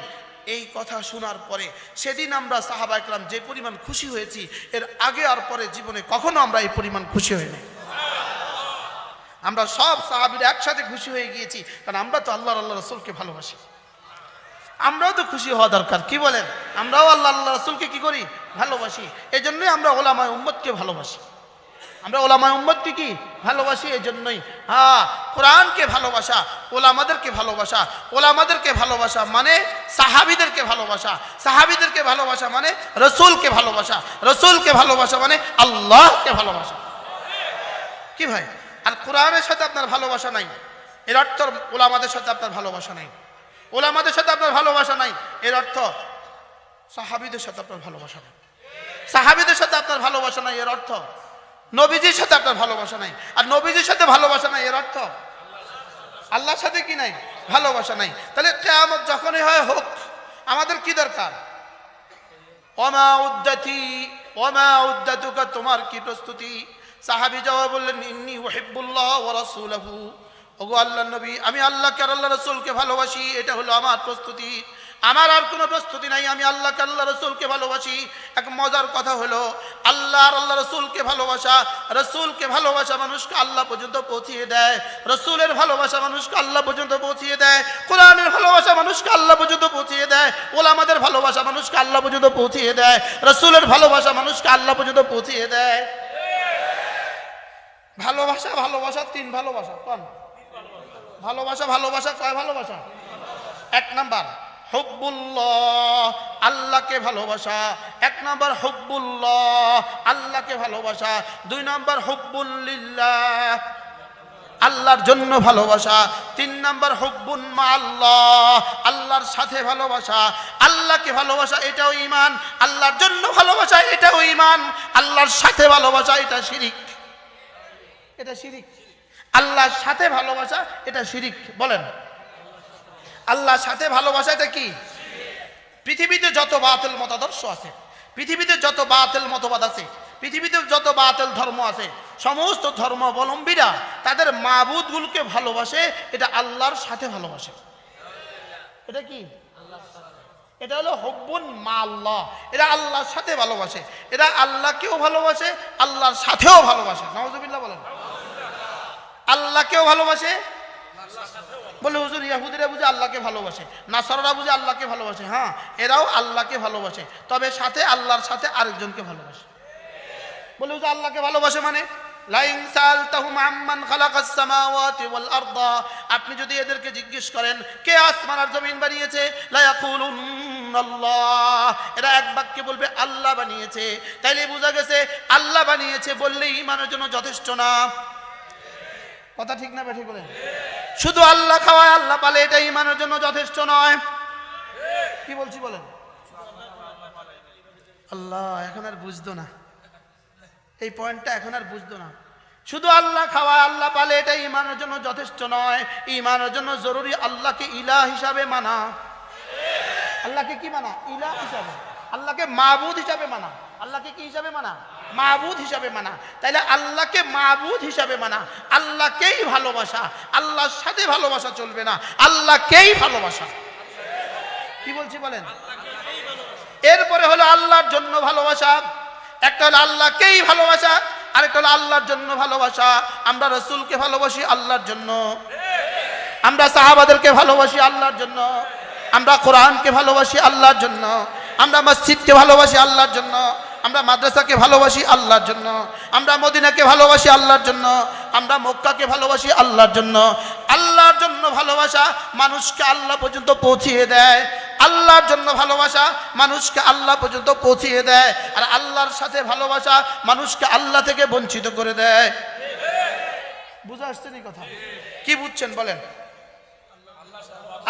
এই কথা শোনার পরে সেদিন আমরা সাহাবা একরাম যে পরিমাণ খুশি হয়েছি, এর আগে আর পরে জীবনে কখনো আমরা এই পরিমাণ খুশি হইনি। আমরা সব সাহাবীরা একসাথে খুশি হয়ে গিয়েছি, কারণ আমরা তো আল্লাহ রাসূলকে ভালোবাসি। আমরাও তো খুশি হওয়া দরকার, কি বলেন? আমরাও আল্লাহ রাসূলকে কি করি? ভালোবাসি। এই জন্যই আমরা ওলামায়ে উম্মতকে ভালোবাসি। আমরা ওলামায়ে উম্মতকে কি ভালোবাসি? এই জন্যই। হ্যাঁ, কোরআনকে ভালোবাসা, ওলামাদেরকে ভালোবাসা, ওলামাদেরকে ভালোবাসা মানে সাহাবীদেরকে ভালোবাসা, সাহাবীদেরকে ভালোবাসা মানে রাসূলকে ভালোবাসা, রাসূলকে ভালোবাসা মানে আল্লাহকে ভালোবাসা। কি ভাই? আর কোরআনের সাথে আপনার ভালোবাসা নাই, এর অর্থ ওলামাদের সাথে আপনার ভালোবাসা নাই। ওলামাদের সাথে আপনার ভালোবাসা নাই, এর অর্থ সাহাবীদের সাথে আপনার ভালোবাসা নাই। সাহাবীদের সাথে আপনার ভালোবাসা নাই, এর অর্থ নবীজির সাথে আপনার ভালোবাসা নাই। আর নবীজির সাথে ভালোবাসা নাই, এর অর্থ আল্লাহর সাথে কি নাই? ভালোবাসা নাই। তাহলে কিয়ামত যখনই হয় হোক, আমাদের কি দরকার? ওমা উদ্দাতি ওমা উদ্দাতুকা, তোমার কি প্রস্তুতি? সাহাবী জবাব বললেন, ইন্নী উহিব্বুল্লাহ ওয়া রাসূলহু, ওগো আল্লাহর নবী, আমি আল্লাহকে আর আল্লাহর রাসূলকে ভালোবাসি, এটা হলো আমার প্রস্তুতি। আমার আর কোনো প্রস্তুতি নাই, আমি আল্লাহকে আল্লাহ রাসূলকে ভালোবাসি। এক মজার কথা হলো, আল্লাহ আর আল্লাহ রাসূলকে ভালোবাসা, রাসূলকে ভালোবাসা মানুষকে আল্লাহ পর্যন্ত পৌঁছিয়ে দেয়, রাসূলের ভালোবাসা মানুষকে আল্লাহ পর্যন্ত পৌঁছিয়ে দেয়, কোরআনের ভালোবাসা মানুষকে আল্লাহ পর্যন্ত পৌঁছিয়ে দেয়, ওলামাদের ভালোবাসা মানুষকে আল্লাহ পর্যন্ত পৌঁছিয়ে দেয়, রাসূলের ভালোবাসা মানুষকে আল্লাহ পর্যন্ত পৌঁছিয়ে দেয়। ভালোবাসা, ভালোবাসা, তিন ভালোবাসা। কোন ভালোবাসা? ভালোবাসা কয় ভালোবাসা? এক নাম্বার হুব্বুল্লাহ, আল্লাহকে ভালোবাসা। এক নাম্বার হুব্বুল্লাহ, আল্লাহকে ভালোবাসা। দুই নাম্বার হুব্বুল লিল্লাহ, আল্লাহর জন্য ভালোবাসা। তিন নাম্বার হুব্বুন মা আল্লাহ, আল্লাহর সাথে ভালোবাসা। আল্লাহকে ভালোবাসা, এটাও ঈমান। আল্লাহর জন্য ভালোবাসা, এটাও ঈমান। আল্লাহর সাথে ভালোবাসা, এটা শিরিক, এটা শিরিক। আল্লাহর সাথে ভালোবাসা, এটা শিরিক। বলেন, আল্লাহর সাথে ভালোবাসা এটা কি? পৃথিবীতে যত বাতিল মতাদর্শ আছে, পৃথিবীতে যত বাতিল মতবাদ আছে, পৃথিবীতে যত বাতিল ধর্ম আছে, সমস্ত ধর্মাবলম্বীরা তাদের মাবুদগুলোকে ভালোবাসে, এটা আল্লাহর সাথে ভালোবাসে। এটা কি? এটা হলো হুব্বুন মা আল্লাহ, এরা আল্লাহর সাথে ভালোবাসে। এরা আল্লাহকেও ভালোবাসে, আল্লাহর সাথেও ভালোবাসে। নাউজুবিল্লাহ বলেন। আল্লাহকেও ভালোবাসে, বলে হুজুর ইহুদিরা বুঝে আল্লাহকে ভালোবাসে, নাসারারা বুঝে আল্লাহকে ভালোবাসে। হ্যাঁ, এরাও আল্লাহকে ভালোবাসে, তবে সাথে আল্লাহর সাথে আরেকজনকে ভালোবাসে। বলে হুজুর আল্লাহকে ভালোবাসে মানে লাইন সালতাহুম আম্মান খালাকাস সামাওয়াতি ওয়াল আরদা, আপনি যদি এদেরকে জিজ্ঞেস করেন কে আসমান আর জমিন বানিয়েছে, লা ইয়াকুলুনাল্লাহ, এরা এক বাক্যে বলবে আল্লাহ বানিয়েছে। তাইলে বোঝা গেছে আল্লাহ বানিয়েছে বললেই ঈমানের জন্য যথেষ্ট না। কথা ঠিক না বেঠিক বলেন? শুধু আল্লাহ খাওয়ায় আল্লাহ পালে এটা ঈমানের জন্য যথেষ্ট নয়। কি বলছি বলেন? আল্লাহ এখন আর বুঝতো না এই পয়েন্টটা, এখন আর বুঝতো না। শুধু আল্লাহ খাওয়া আল্লাহ পালে এটা ঈমানের জন্য যথেষ্ট নয়। ঈমানের জন্য জরুরি আল্লাহকে ইলাহ হিসাবে মানা। আল্লাহকে কি মানা? ইলাহ হিসাবে। আল্লাহকে মাবুদ হিসাবে মানা। আল্লাহকে কি হিসাবে মানা? মাবুদ হিসাবে মানা। তাইলে আল্লাহকে মাবুদ হিসাবে মানা, আল্লাহকেই ভালোবাসা। আল্লাহর সাথে ভালোবাসা চলবে না, আল্লাহকেই ভালোবাসা। কি বলছি বলেন? এরপরে হলো আল্লাহর জন্য ভালোবাসা। একটা হলো আল্লাহকেই ভালোবাসা, আরেকটা হলো আল্লাহর জন্য ভালোবাসা। আমরা রাসূলকে ভালোবাসি আল্লাহর জন্য, আমরা সাহাবাদেরকে ভালোবাসি আল্লাহর জন্য, আমরা কোরআনকে ভালোবাসি আল্লাহর জন্য, আমরা মসজিদকে ভালোবাসি আল্লাহর জন্য, আমরা মাদ্রাসাকে ভালোবাসি আল্লাহর জন্য, আমরা মদিনাকে ভালোবাসি আল্লাহর জন্য, আমরা মক্কাকে ভালোবাসি আল্লাহর জন্য। আল্লাহর জন্য ভালোবাসা মানুষকে আল্লাহ পর্যন্ত পৌঁছিয়ে দেয়। আল্লাহর জন্য ভালোবাসা মানুষকে আল্লাহ পর্যন্ত পৌঁছিয়ে দেয়, আর আল্লাহর সাথে ভালোবাসা মানুষকে আল্লাহ থেকে বঞ্চিত করে দেয়। বুঝা আসছে নি কথা? কি বুঝছেন বলেন?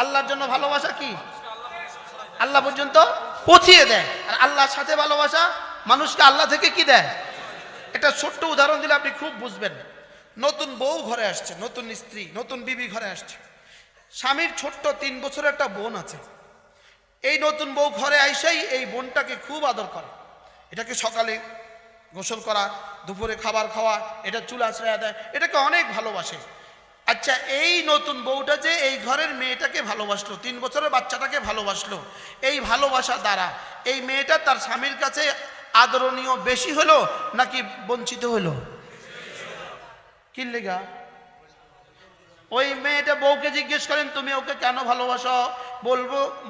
আল্লাহর জন্য ভালোবাসা কি আল্লাহ পর্যন্ত পৌঁছিয়ে দেয়, আর আল্লাহর সাথে ভালোবাসা মানুষকে আল্লাহ থেকে কি দেয়? একটা ছোট্ট উদাহরণ দিলে আপনি খুব বুঝবেন। নতুন বউ ঘরে আসছে, নতুন স্ত্রী, নতুন বিবি ঘরে আসছে। স্বামীর ছোট্ট 3 বছরের একটা বোন আছে। এই নতুন বউ ঘরে আইসাই এই বোনটাকে খুব আদর করে। এটাকে সকালে গোসল করা, দুপুরে খাবার খাওয়া, এটা চুল আঁচড়াইয়া দেয়, এটাকে অনেক ভালোবাসে। আচ্ছা, এই নতুন বউটা যে এই ঘরের মেয়েটাকে ভালোবাসলো, 3 বছরের বাচ্চাটাকে ভালোবাসলো, এই ভালোবাসা দ্বারা এই মেয়েটা তার স্বামীর কাছে আদরণীয় বেশি হলো নাকি বঞ্চিত হলো? কি লেগা? ওই মেয়েটা বউকে জিজ্ঞেস করেন তুমি ওকে কেন ভালোবাসো,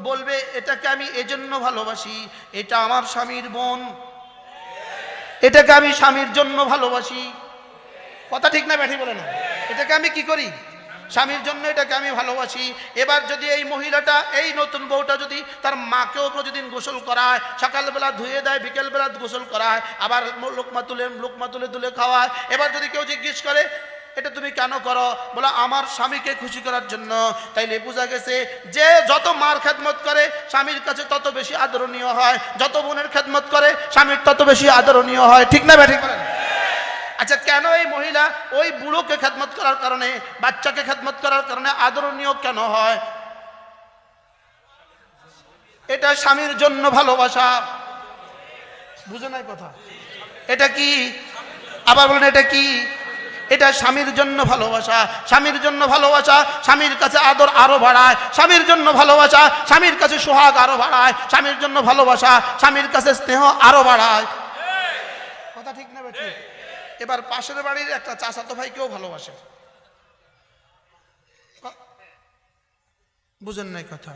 বলবে এটাকে আমি এজন্য ভালোবাসি, এটা আমার স্বামীর বোন, এটাকে আমি স্বামীর জন্য ভালোবাসি। কথা ঠিক না ব্যাঠি বলে না? এটাকে আমি কি করি? স্বামীর জন্য এটাকে আমি ভালোবাসি। এবার যদি এই মহিলাটা, এই নতুন বউটা যদি তার মাকেও প্রতিদিন গোসল করায়, সকালবেলা ধুয়ে দেয়, বিকেলবেলা গোসল করায়, আবার লোকমা তুলে তুলে খাওয়ায়, এবার যদি কেউ জিজ্ঞেস করে এটা তুমি কেন করো, বলে আমার স্বামীকে খুশি করার জন্য, তাইলে বোঝা গেছে যে যত মার খেদমত করে স্বামীর কাছে তত বেশি আদরণীয় হয়, যত বোনের খেদমত করে স্বামীর তত বেশি আদরণীয় হয়। ঠিক না ব্যাঠি করেন? আচ্ছা, কেন এই মহিলা ওই বুড়োকে খেদমত করার কারণে, বাচ্চাকে খেদমত করার কারণে আদরণীয় কেন হয়? এটা স্বামীর জন্য ভালোবাসা। বুঝে নাই কথা? এটা কি? আবার বলেন এটা কি? এটা স্বামীর জন্য ভালোবাসা। স্বামীর জন্য ভালোবাসা স্বামীর কাছে আদর আরো বাড়ায়, স্বামীর জন্য ভালোবাসা স্বামীর কাছে সোহাগ আরো বাড়ায়, স্বামীর জন্য ভালোবাসা স্বামীর কাছে স্নেহ আরো বাড়ায়। কথা ঠিক না বেঠিক? এবার পাশের বাড়ির একটা চাচাতো ভাইকেও ভালোবাসে। বুঝেন নাই কথা?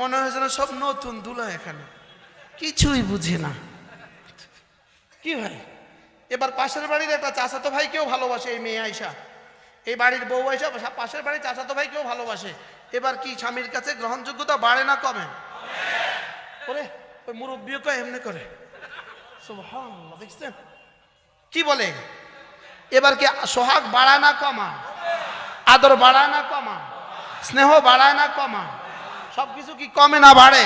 মনে হয় যেন সব নতুন দুলা, এখানে কিছুই বুঝে না। কি ভাই? এবার পাশের বাড়ির একটা চাচাতো ভাইকেও ভালোবাসে এই মেয়ে আইসা, এই বাড়ির বউ আইসা পাশের বাড়ির চাচাতো ভাইকেও ভালোবাসে। এবার কি স্বামীর কাছে গ্রহণযোগ্যতা বাড়ে না কমে? ওরে ওই মুরব্বিও তো এমনি করে। সুবহানাল্লাহ, দেখছেন কি বলে? এবার কি সোহাগ বাড়ায় না কমা? আদর বাড়ায় না কমা? স্নেহ বাড়ায় না কমা? সবকিছু কি কমে না বাড়ে?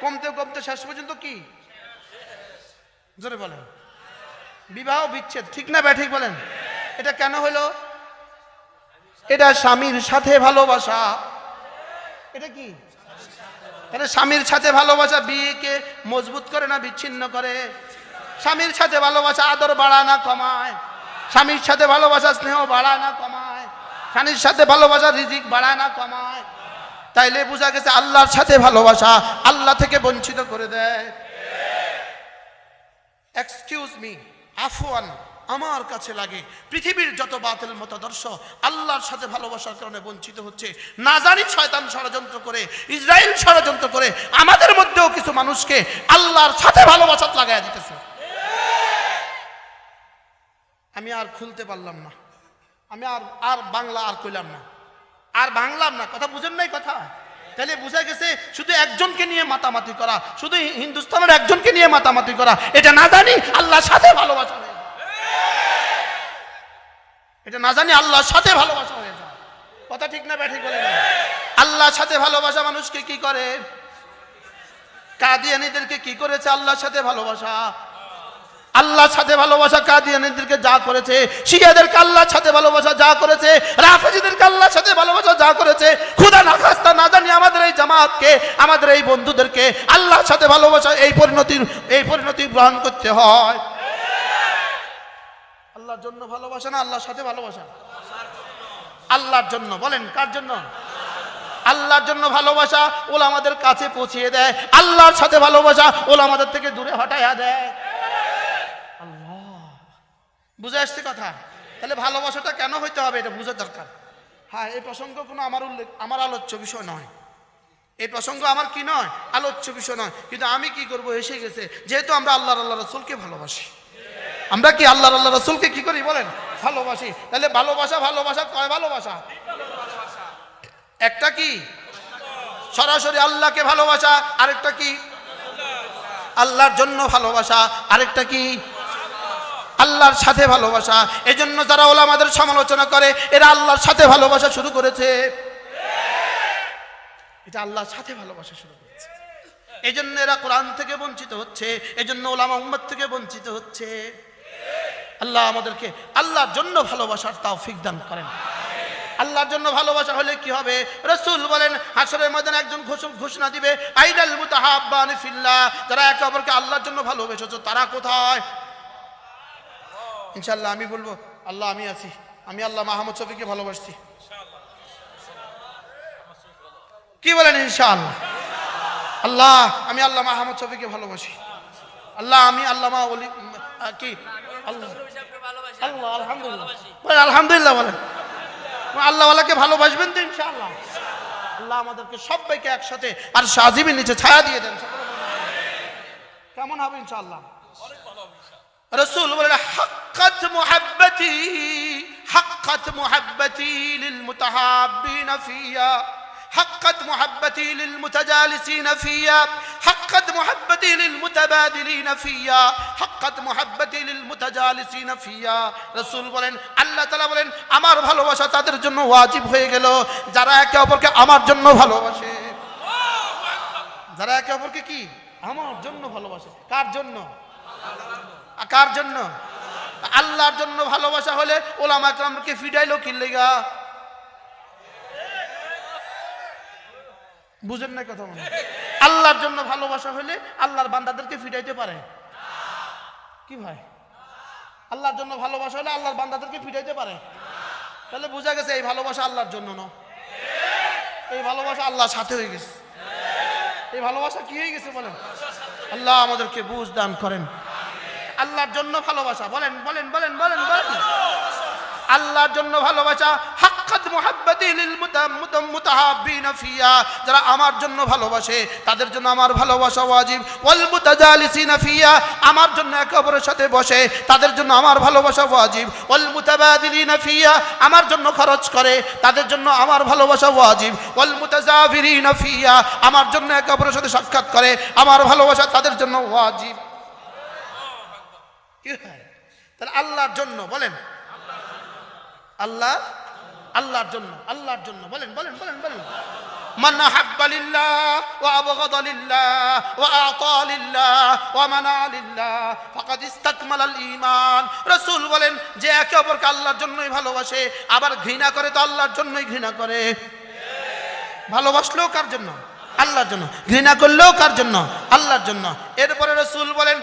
কমতে কমতে শেষ পর্যন্ত কি? জোরে বলেন, বিবাহ বিচ্ছেদ। ঠিক না ব্যাঠিক বলেন? এটা কেন হলো? এটা স্বামীর সাথে ভালোবাসা। এটা কি? তাহলে স্বামীর সাথে ভালোবাসা বিয়েকে মজবুত করে না বিচ্ছিন্ন করে? স্বামীর সাথে ভালোবাসা আদর বাড়ায় না কমায়? স্বামীর সাথে ভালোবাসা স্নেহ বাড়ায় না কমায়? স্বামীর সাথে ভালোবাসা রিজিক বাড়ায় না কমায়? তাইলে বোঝা গেছে আল্লাহর সাথে ভালোবাসা আল্লাহ থেকে বঞ্চিত করে দেয়। এক্সকিউজ মি, আফওয়ান, আমার কাছে লাগে পৃথিবীর যত বাতিল মতাদর্শ আল্লাহর সাথে ভালোবাসার কারণে বঞ্চিত হচ্ছে। না জানি শয়তান ষড়যন্ত্র করে, ইসরায়েল ষড়যন্ত্র করে আমাদের মধ্যেও কিছু মানুষকে আল্লাহর সাথে ভালোবাসা লাগাইয়া দিতেছে। আমি আর খুলতে পারলাম না, আমি আর বাংলা আর কইলাম না, আর বাংলাম না। কথা বুঝেন নাই কথা? তাহলে বুঝা গেছে শুধু একজনকে নিয়ে মাতামাতি করা, শুধু হিন্দুস্তানের একজনকে নিয়ে মাতামাতি করা, এটা না জানি আল্লাহর সাথে ভালোবাসা হয়ে যায়। এটা না জানি আল্লাহর সাথে ভালোবাসা হয়ে যায়। কথা ঠিক না ব্যাঠিক বলে না? আল্লাহর সাথে ভালোবাসা মানুষকে কি করে? কাদিয়ানীদেরকে কি করেছে আল্লাহর সাথে ভালোবাসা? আল্লাহর সাথে ভালোবাসা কাদিয়ানীদেরকে যা করেছে, শিয়াদেরকে আল্লাহর সাথে ভালোবাসা যা করেছে, রাফেজিদেরকে আল্লাহর সাথে ভালোবাসা যা করেছে, খোদা না খাস্তা না জানি আমাদের এই জামাতকে, আমাদের এই বন্ধুদেরকে আল্লাহর সাথে ভালোবাসা এই পরিণতি গ্রহণ করতে হয়। আল্লাহর জন্য ভালোবাসা না আল্লাহর সাথে ভালোবাসা? আল্লাহর জন্য। বলেন কার জন্য? আল্লাহর জন্য ভালোবাসা ওলা আমাদের কাছে পৌঁছিয়ে দেয়, আল্লাহর সাথে ভালোবাসা ওলা আমাদের থেকে দূরে হটাইয়া দেয়। বুঝে আসছে কথা? তাহলে ভালোবাসাটা কেন হইতে হবে এটা বুঝার দরকার। হ্যাঁ, এই প্রসঙ্গ কোনো আমার আলোচ্য বিষয় নয়, এই প্রসঙ্গ আমার কি নয়, আলোচ্য বিষয় নয়। কিন্তু আমি কি করব, এসে গেছে যেহেতু আমরা আল্লাহ রসুলকে ভালোবাসি। আমরা কি আল্লাহ রসুলকে কি করি বলেন? ভালোবাসি। তাহলে ভালোবাসা কয় ভালোবাসা? একটা কি সরাসরি আল্লাহকে ভালোবাসা, আরেকটা কি আল্লাহর জন্য ভালোবাসা, আরেকটা কি আল্লাহর সাথে ভালোবাসা। এজন্য যারা ওলামাদের সমালোচনা করে এরা আল্লাহর সাথে ভালোবাসা শুরু করেছে। এটা আল্লাহর সাথে ভালোবাসা শুরু করেছে, এজন্য এরা কোরআন থেকে বঞ্চিত হচ্ছে, এজন্য ওলামা উম্মত থেকে বঞ্চিত হচ্ছে। আল্লাহ আমাদেরকে আল্লাহর জন্য ভালোবাসার তৌফিক দান করেন। আল্লাহর জন্য ভালোবাসা হলে কি হবে? রাসূল বলেন হাশরের ময়দানে একজন ঘোষণা দিবে, আইনাল মুতাহাব্বানি ফিল্লাহ, যারা একে অপরকে আল্লাহর জন্য ভালোবেসেছো তারা কোথায়? ইনশাআল্লাহ আমি বলবো, আল্লাহ আমি আছি, আমি আল্লাহ মাহমুদ শফিকে ভালোবাসছি। কি বলেন? ইনশাআল্লাহ। আল্লাহ আমি আল্লাহ মাহমুদ শফিকে ভালোবাসি। আল্লাহ আমি আল্লামা ওলি কি আল্লাহ আল্লাহ আলহামদুলিল্লাহ বলেন, আলহামদুলিল্লাহ বলেন। আল্লাহওয়ালাকে ভালোবাসবেন তো ইনশাআল্লাহ। আল্লাহ আমাদেরকে সবাইকে একসাথে আর সাজিমের নিচে ছায়া দিয়ে দেন। কেমন হবে ইনশাআল্লাহ? রাসূল বলেন হাক্কাত মুহাব্বতি লিল মুতাহাব্বিনা ফিয়া, حقت محبتي للمتجالسين فيا، حقت محبتي للمتبادلين فيا، حقت محبتي للمتجالسين فيا। রাসূল বলেন, আল্লাহ তাআলা বলেন আমার ভালোবাসা তাদের জন্য ওয়াজিব হয়ে গেল যারা একে অপরকে আমার জন্য ভালোবাসে। যারা একে অপরকে কি আমার জন্য ভালোবাসে। কার জন্য? কার জন্য? আল্লাহর জন্য ভালোবাসা হলে ওলামা কেরামকে ফিডাইলো কি লাগা? বুঝেন না কথা? মনে আল্লাহর জন্য ভালোবাসা হলে আল্লাহর বান্দাদেরকে ফিটাইতে পারে কি ভাই? আল্লাহর জন্য ভালোবাসা হলে আল্লাহর বান্দাদেরকে ফিটাইতে পারে? তাহলে বোঝা গেছে এই ভালোবাসা আল্লাহর জন্য না, এই ভালোবাসা আল্লাহর সাথে হয়ে গেছে। এই ভালোবাসা কি হয়ে গেছে বলেন? আল্লাহ আমাদেরকে বুঝ দান করেন। আল্লাহর জন্য ভালোবাসা বলেন বলেন বলেন বলেন বলেন। আল্লাহর জন্য ভালোবাসা হাক্কাত মুহাব্বতি লিল মুতাহাব্বিনা ফিয়া, যারা আমার জন্য ভালোবাসে তাদের জন্য আমার ভালোবাসা ওয়াজিব। ওয়াল মুতাজালিসিনা ফিয়া, আমার জন্য একে অপরের সাথে বসে তাদের জন্য আমার ভালোবাসা ওয়াজিব। ওয়াল মুতাবাদিলিনা ফিয়া, আমার জন্য খরচ করে তাদের জন্য আমার ভালোবাসা ওয়াজিব। ওয়াল মুতাজাফিরিনা ফিয়া, আমার জন্য একে অপরের সাথে সাক্ষাৎ করে আমার ভালোবাসা তাদের জন্য ওয়াজিব। কি হয় তাহলে? আল্লাহর জন্য বলেন, আল্লাহর জন্য, আল্লাহর জন্য বলেন বলেন বলেন বলেন। মান আহাব্বা লিল্লাহ ওয়া আবগাদা লিল্লাহ ওয়া আতা লিল্লাহ ওয়া মানা লিল্লাহ ফাকাদ ইসতাকমালাল ঈমান। রাসূল বলেন যে একে অপরকে আল্লাহর জন্যই ভালোবাসে আবার ঘৃণা করে তো আল্লাহর জন্যই ঘৃণা করে। ভালোবাসলেও কার জন্য? আল্লাহর জন্য। ঘৃণা করলেও কার জন্য? আল্লাহর জন্য। এরপরে রাসূল বলেন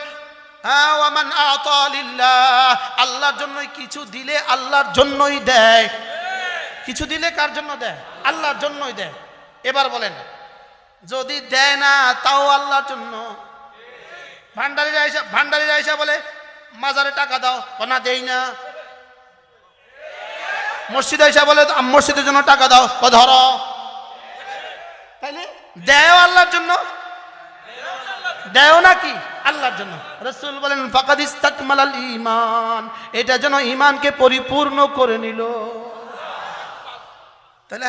ওয়ামান আতা লিল্লাহ, আল্লাহর জন্যই কিছু দিলে আল্লাহর জন্যই দেয়। কিছু দিলে কার জন্য দেয়? আল্লাহর জন্যই দেয়। এবার বলেন যদি দেয় না তাও আল্লাহর জন্য। ভান্ডারীরা আইসা বলে মাজারে টাকা দাও, ও না দেই না। মসজিদে এসে বলে মসজিদের জন্য টাকা দাও, ও ধরো। তাইলে দেয় আল্লাহর জন্য, দেয় নাকি আল্লাহর জন্য। রাসূল বলেন ফাকাদ ইস্তাকমালাল ঈমান, এটা যেন ঈমানকে পরিপূর্ণ করে নিল। তাহলে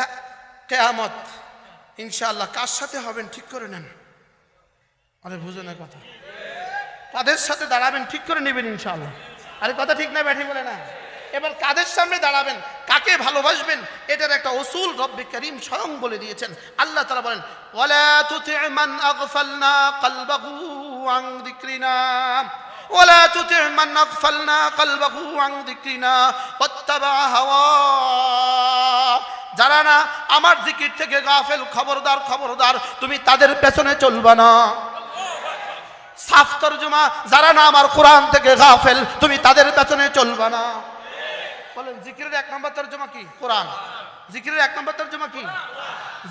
কিয়ামত ইনশাআল্লাহ কার সাথে হবেন ঠিক করে নেন। আরে বুঝো না কথা, কাদের সাথে দাঁড়াবেন ঠিক করে নেবেন ইনশাআল্লাহ। আরে কথা ঠিক না ব্যাঠি বলে না। এবার কাদের সামনে দাঁড়াবেন, কাকে ভালোবাসবেন, এটার একটা উসুল রব্বে কারীম স্বয়ং বলে দিয়েছেন। আল্লাহ তাআলা বলেন ওয়ালা তুতি' মান আগফালনা কলবাহু আন যিকরিনা ওয়ালা তুতি' মান আগফালনা কলবাহু আন যিকরিনা ওয়াত্তাবা হাওয়া। যারা না আমার জিকির থেকে গাফেল, খবরদার খবরদার, তুমি তাদের পেছনে চলবা না। সাফ তরজমা, যারা না আমার কোরআন থেকে গাফেল, তুমি তাদের পেছনে চলবা না। বলেন জিকিরের এক নম্বর তরজমা কি? কোরআন। জিকিরের এক নম্বর তরজমা কি?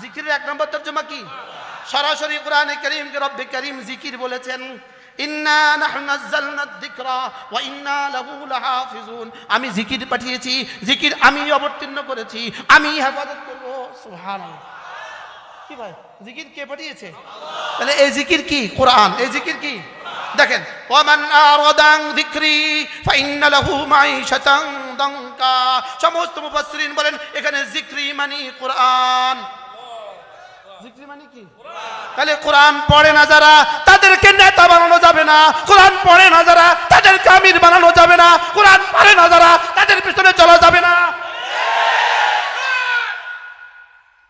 জিকিরের এক নম্বর তরজমা কি? সরাসরি কোরআনে কারীমকে রব্বে কারীম জিকির বলেছেন, ইন্না নাহনু নাযালনাদ যিকরা ওয়া ইন্না লাহু লাহাফিজুন। আমি জিকির পাঠিয়েছি, জিকির আমি অবতীর্ণ করেছি, আমি হেফাজত করব। সুবহানাল্লাহ। কি ভাই, জিকির কে পাঠিয়েছে? তাহলে এই জিকির কি? কোরআন। এই জিকির কি? দেখেন ওয়ামান আরাদা আন যিকরি ফাইন্না লাহু মাঈশাতান দানকা। সমস্ত মুফাসসিরিন বলেন এখানে যিকরি মানে কোরআন। যিকরি মানে কি? তাহলে কোরআন পড়ে না যারা, তাদেরকে নেতা বানানো যাবে না। কোরআন পড়ে না যারা, তাদেরকে আমির বানানো যাবে না। কোরআন পড়ে না যারা, তাদের পিছনে চলা যাবে না।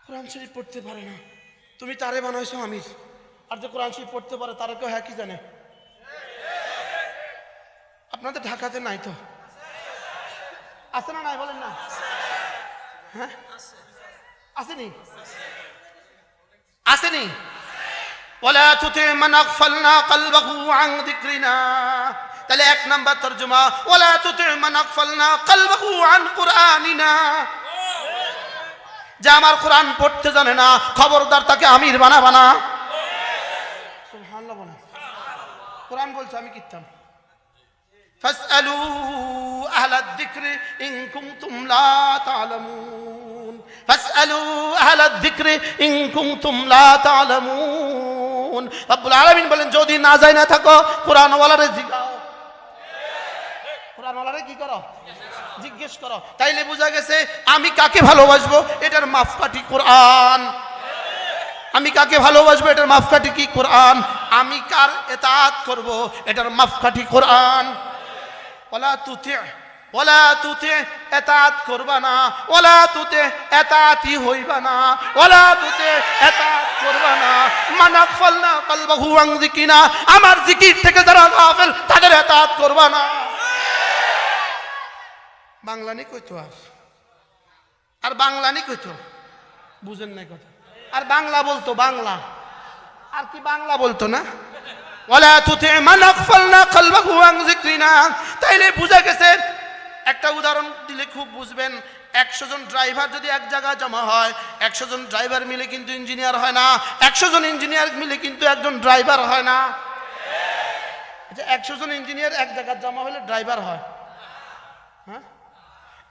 কোরআন শরীফ পড়তে পারে না, তুমি তারে বানাইছো আমির। আর যে কোরআন শরীফ পড়তে পারে তারা কেউ হ্যাঁ কি জানে? আপনাদের ঢাকাতে নাই তো? আছে না নাই বলেন না? হ্যাঁ আসেনি? আসেনি? ওয়ালা তুতি' মান আগফালনা কলবাহু আন যিকরিনা। তাহলে এক নাম্বার তরজমা ওয়ালা তুতি' মান আগফালনা কলবাহু আন কুরআনিনা। যে আমার কোরআন পড়তে জানে না, খবরদার তাকে আমির বানাবা না। সুবহানাল্লাহ বলেন। কোরআন বলছে, আমি কিতাম ফাসআলু আহলাদ যিকরি ইন কুনতুম লা তা'লামুন। ফাসআলু আহলাদ যিকরি ইন কুনতুম লা তা'লামুন। রব্বুল আলামিন বলেন যদি না জানা না থাকো, কোরআন ওয়ালারে জিজ্ঞাসা, কোরআন ওয়ালারে কি করো? জিজ্ঞেস করো। তাইলে বোঝা গেছে আমি কাকে ভালোবাসবো এটার মাপকাঠি কোরআন। আমি কাকে ভালোবাসবো এটার মাপকাঠি কি? কোরআন। আমি কার ইতাআত করব এটার মাপকাঠি কোরআন। ওয়ালা তুতি' ইতাআত করবা না, ওয়ালা তুতি' ইতাআতি হইবা না, ওয়ালা তুতি' ইতাআত করবা না। মান আগফালনা কলবাহু আন যিকরিনা, আমার জিকির থেকে যারা গাফেল তাদের ইতাআত করবা না। বাংলানি কইতো আর বাংলানি কইতো, বুঝেন নাই কথা। আর বাংলা বলতো, বাংলা আর কি বাংলা বলতো না। ওয়ালা তুতি' মান আগফালনা কলবাহু আন যিকরিনা। তাইলে বুঝা গেছে, একটা উদাহরণ দিলে খুব বুঝবেন। 100 জন ড্রাইভার যদি এক জায়গায় জমা হয়, 100 জন ড্রাইভার মিলে কিন্তু ইঞ্জিনিয়ার হয় না। 100 জন ইঞ্জিনিয়ার মিলে কিন্তু একজন ড্রাইভার হয় না। আচ্ছা 100 জন ইঞ্জিনিয়ার এক জায়গায় জমা হলে ড্রাইভার হয়? হ্যাঁ,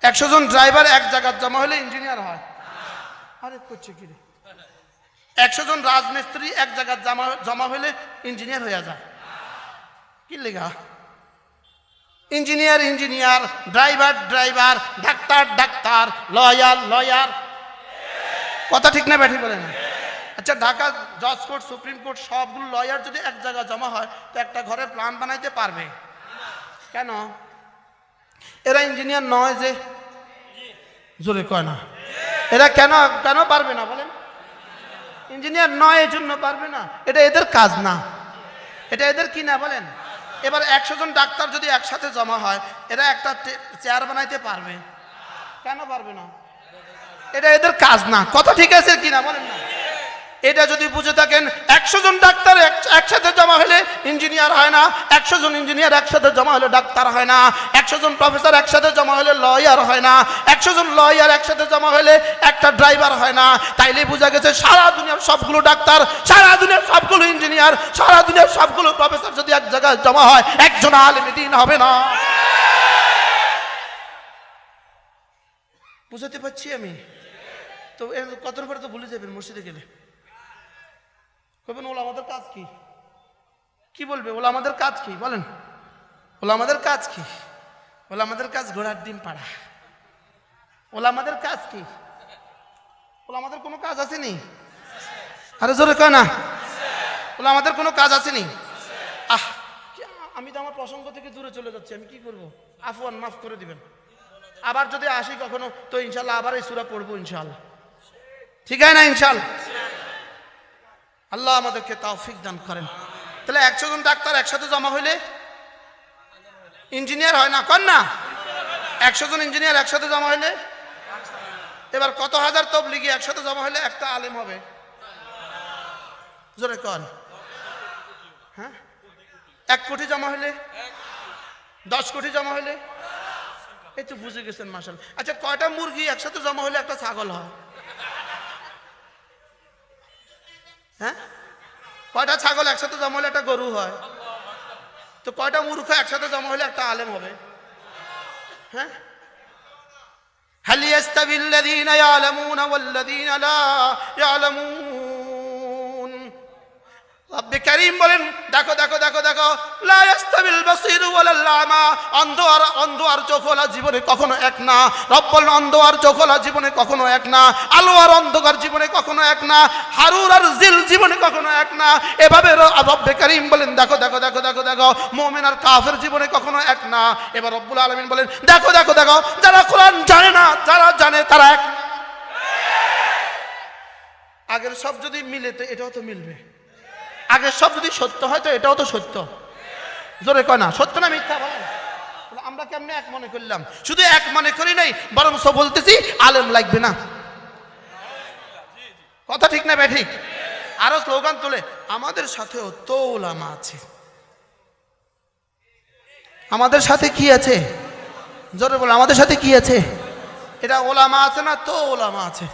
100 জন ড্রাইভার এক জায়গায় জমা হলে ইঞ্জিনিয়ার হয়? আরে করছে কি রে? 100 জন রাজমিস্ত্রি এক জায়গায় জমা হলে ইঞ্জিনিয়ার হয়ে যায়? কি লেগা? Engineer engineer, driver driver, doctor doctor, lawyer lawyer. কথা ঠিক না ব্যাঠি বলে না? আচ্ছা ঢাকা জজ কোর্ট, সুপ্রিম কোর্ট সবগুলো লয়ার যদি এক জায়গায় জমা হয় তো একটা ঘরের প্ল্যান বানাইতে পারবে? কেন? এরা ইঞ্জিনিয়ার নয় যে? জোরে কয় না। এরা কেন কেন পারবে না বলেন? ইঞ্জিনিয়ার নয় এই জন্য পারবে না, এটা এদের কাজ না। এটা এদের কি না বলেন? এবার 100 জন ডাক্তার যদি একসাথে জমা হয়, এরা একটা চেয়ার বানাইতে পারবে? কেন পারবে না? এটা এদের কাজ না। কথা ঠিক আছে কি না বলেন না? এটা যদি বুঝে থাকেন 100 জন ডাক্তার একসাথে জমা হলে ইঞ্জিনিয়ার হয় না, 100 জন ইঞ্জিনিয়ার একসাথে জমা হলে ডাক্তার হয় না, 100 জন প্রফেসর একসাথে জমা হলে লয়ার হয় না, 100 জন লয়ার একসাথে জমা হলে একটা ড্রাইভার হয় না। তাইলে বোঝা গেছে সারা দুনিয়ার সবগুলো ডাক্তার, সারা দুনিয়ার সবগুলো ইঞ্জিনিয়ার, সারা দুনিয়ার সবগুলো প্রফেসর যদি এক জায়গায় জমা হয়, একজন আলেম দ্বীন হবে না। বুঝাতে পারছি আমি? তো কতর পরে তো ভুলে যাবেন মসজিদে গেলে। ওলা আমাদের কাজ কি? কি বলবে ওলা আমাদের কাজ কি? বলেন ওলা আমাদের কাজ কি? ওলা আমাদের কাজ ঘোড়ার ডিম পাড়া। ওলা আমাদের কাজ কি? ওলা আমাদের কোনো কাজ আসেনি? আরে জোরে কয় না। ওলা আমাদের কোনো কাজ আসেনি? আমি তো আমার প্রসঙ্গ থেকে দূরে চলে যাচ্ছি, আমি কি করবো? আফওয়ান, মাফ করে দিবেন। আবার যদি আসি কখনো তো ইনশাল্লাহ আবার এই সূরা পড়বো ইনশাল্লাহ, ঠিক আছে না? ইনশাল্লাহ আল্লাহ আমাদেরকে তৌফিক দান করেন। তাহলে 100 জন ডাক্তার একসাথে জমা হইলে ইঞ্জিনিয়ার হয় না, কন না? 100 জন ইঞ্জিনিয়ার একসাথে জমা হইলে, এবার কত হাজার তাবলীগী একসাথে জমা হলে একটা আলেম হবে? জোরে কন। হ্যাঁ, 1 কোটি জমা হলে, 10 কোটি জমা হলে, এই তো বুঝে গেছেন মাশাআল্লাহ। আচ্ছা, কয়টা মুরগি একসাথে জমা হলে একটা ছাগল হয়? হ্যাঁ, কয়টা ছাগল একসাথে জমা হলে একটা গরু হয়? তো কয়টা মূর্খ একসাথে জমা হলে একটা আলেম হবে? হ্যাঁ, হাল ইয়াস্তাবিল্লাযীনা ইয়ালামুনা ওয়াল্লাযীনা লা ইয়ালামুন। রব্বে কারীম বলেন, দেখো দেখো দেখো দেখো, লা ইয়াস্তাবিল বাসীর ওয়ালাল আমা। অন্ধ আর চোখওয়ালা জীবনে কখনো এক না। রব বলেন, অন্ধ আর চোখওয়ালা জীবনে কখনো এক না। আলো আর অন্ধকার জীবনে কখনো এক না। হারুর আর জিল জীবনে কখনো এক না। এভাবে রব্বে কারীম বলেন, দেখো দেখো দেখো দেখো দেখো, মুমিন আর কাফের জীবনে কখনো এক না। এবার রব্বুল আলামিন বলেন, দেখো দেখো দেখো, যারা কোরআন জানে না, যারা জানে তারা এক না। আগের সব যদি মিলে তো এটাও তো মিলবে। আগের সব যদি সত্য হয় তো এটাও তো সত্য। জোরে কয় না, সত্য না মিথ্যা বলেন? আমরা কেমনে এক মনে করলাম? শুধু এক মনে করি নাই, বরং সব বলতেছি আলেম লাগবে না। কথা ঠিক না ভাই? ঠিক। আরো স্লোগান তোলে, আমাদের সাথেও তো ওলামা আছে। আমাদের সাথে কি আছে? জোরে বলে, আমাদের সাথে কি আছে? এটা ওলামা আছে না তো ওলামা আছে?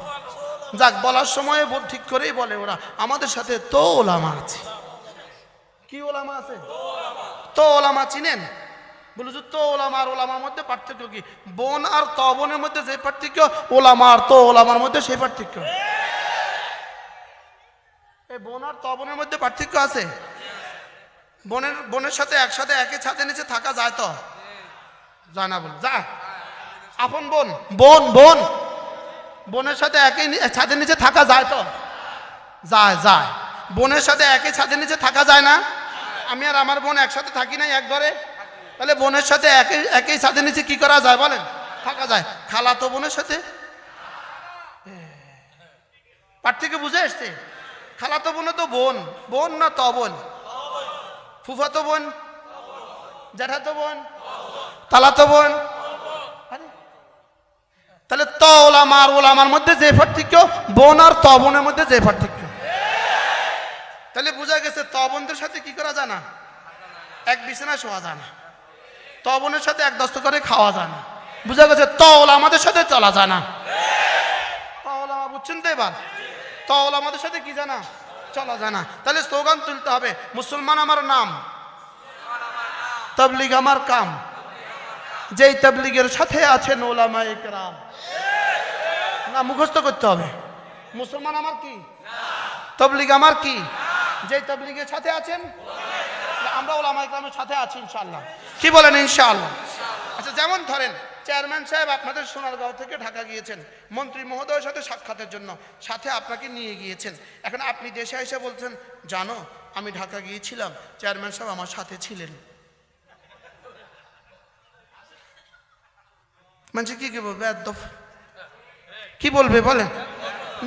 যাক, বলার সময় ঠিক করেই বলে ওরা, আমাদের সাথে তো ওলামা আছে। কি ওলামা আছে? তো ওলামা চিনেন? বলে যে তো ওলামা আর ওলামার মধ্যে পার্থক্য কি? বোন আর তবনের মধ্যে যে পার্থক্য, ওলামা আর তো ওলামার মধ্যে সেই পার্থক্য। এই বোন আর তবনের মধ্যে পার্থক্য আছে? বোনের সাথে একসাথে একই ছাদের নিচে থাকা যায় তো? যায় না? বল যা। আপন বোন, বোন বোন বোনের সাথে একই ছাদের নিচে থাকা যায় তো? যায় যায়। বোনের সাথে একই ছাদের নিচে থাকা যায় না? আমি আর আমার বোন একসাথে থাকি নাই এক ঘরে, তাহলে বোনের সাথে একই ছাদের নিচে কি করা যায় বলেন? থাকা যায়। খালাতো বোনের সাথে পার্থক্য বুঝে আসছে? খালাতো বোন তো বোন, বোন না তো বোন? ফুফাতো বোন, জ্যাঠাতো বোন, তালাতো বোন। তাহলে তো ওলামা আর ওলামার মধ্যে যে পার্থক্য, বোন আর তো বোনের মধ্যে যে পার্থক্য। তাহলে বোঝা গেছে তো বোনদের সাথে কি করা যায় না? এক বিছানায় শোয়া যায় না। তো বোনের সাথে এক দস্ত করে খাওয়া যায় না। বোঝা গেছে তো ওলামাদের সাথে চলা যায় না। তো ওলামা বুঝছেন তো? এবার তো ওলামাদের সাথে কি জানা? চলা যায় না। তাহলে স্লোগান তুলতে হবে, মুসলমান আমার নাম, তাবলীগ আমার কাম, যেই তাবলীগের সাথে আছেন ওলামায়ে কেরাম। না, মুখস্থ করতে হবে। মুসলমান আমার কি? তাবলীগ আমার কি? যেই তাবলীগের সাথে আছেন, আমরা ওলামায়ে কেরামের সাথে আছি ইনশাআল্লাহ। কি বলেন ইনশাআল্লাহ? আচ্ছা, যেমন ধরেন চেয়ারম্যান সাহেব আপনাদের সোনারগাঁও থেকে ঢাকা গিয়েছেন মন্ত্রী মহোদয়ের সাথে সাক্ষাতের জন্য, সাথে আপনাকে নিয়ে গিয়েছেন। এখন আপনি দেশে এসে বলছেন, জানো আমি ঢাকা গিয়েছিলাম, চেয়ারম্যান সাহেব আমার সাথে ছিলেন। মানে কি বলবে? বেয়াদব। কি বলবে বলেন?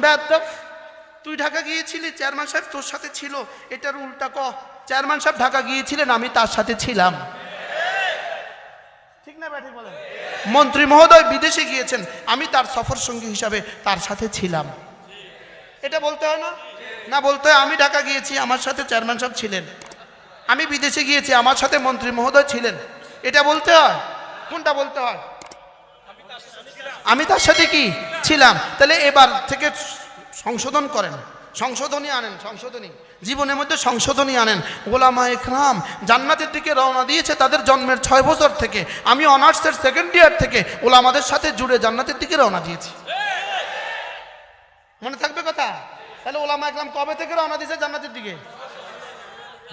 বেয়াদব। তুই ঢাকা গিয়েছিলি, চেয়ারম্যান সাহেব তোর সাথে ছিল, এটার উল্টা ক, চেয়ারম্যান সাহেব ঢাকা গিয়েছিলেন, আমি তার সাথে ছিলাম। ঠিক না ব্যাঠিক বলেন? মন্ত্রী মহোদয় বিদেশে গিয়েছেন, আমি তার সফর সঙ্গী হিসাবে তার সাথে ছিলাম। এটা বলতে হয় না? না বলতে হয় আমি ঢাকা গিয়েছি, আমার সাথে চেয়ারম্যান সাহেব ছিলেন, আমি বিদেশে গিয়েছি, আমার সাথে মন্ত্রী মহোদয় ছিলেন, এটা বলতে হয়? কোনটা বলতে হয়? আমি তার সাথে কি ছিলাম। তাহলে এবার থেকে সংশোধন করেন, সংশোধনী আনেন, সংশোধনী জীবনের মধ্যে সংশোধনী আনেন। ওলামায়ে ইকরাম জান্নাতের দিকে রওনা দিয়েছে তাদের জন্মের 6 বছর থেকে। আমি অনার্সের সেকেন্ড ইয়ার থেকে ওলামাদের সাথে জুড়ে জান্নাতের দিকে রওনা দিয়েছি। মনে থাকবে কথা? তাহলে ওলামায়ে ইকরাম কবে থেকে রওনা দিয়েছে জান্নাতের দিকে?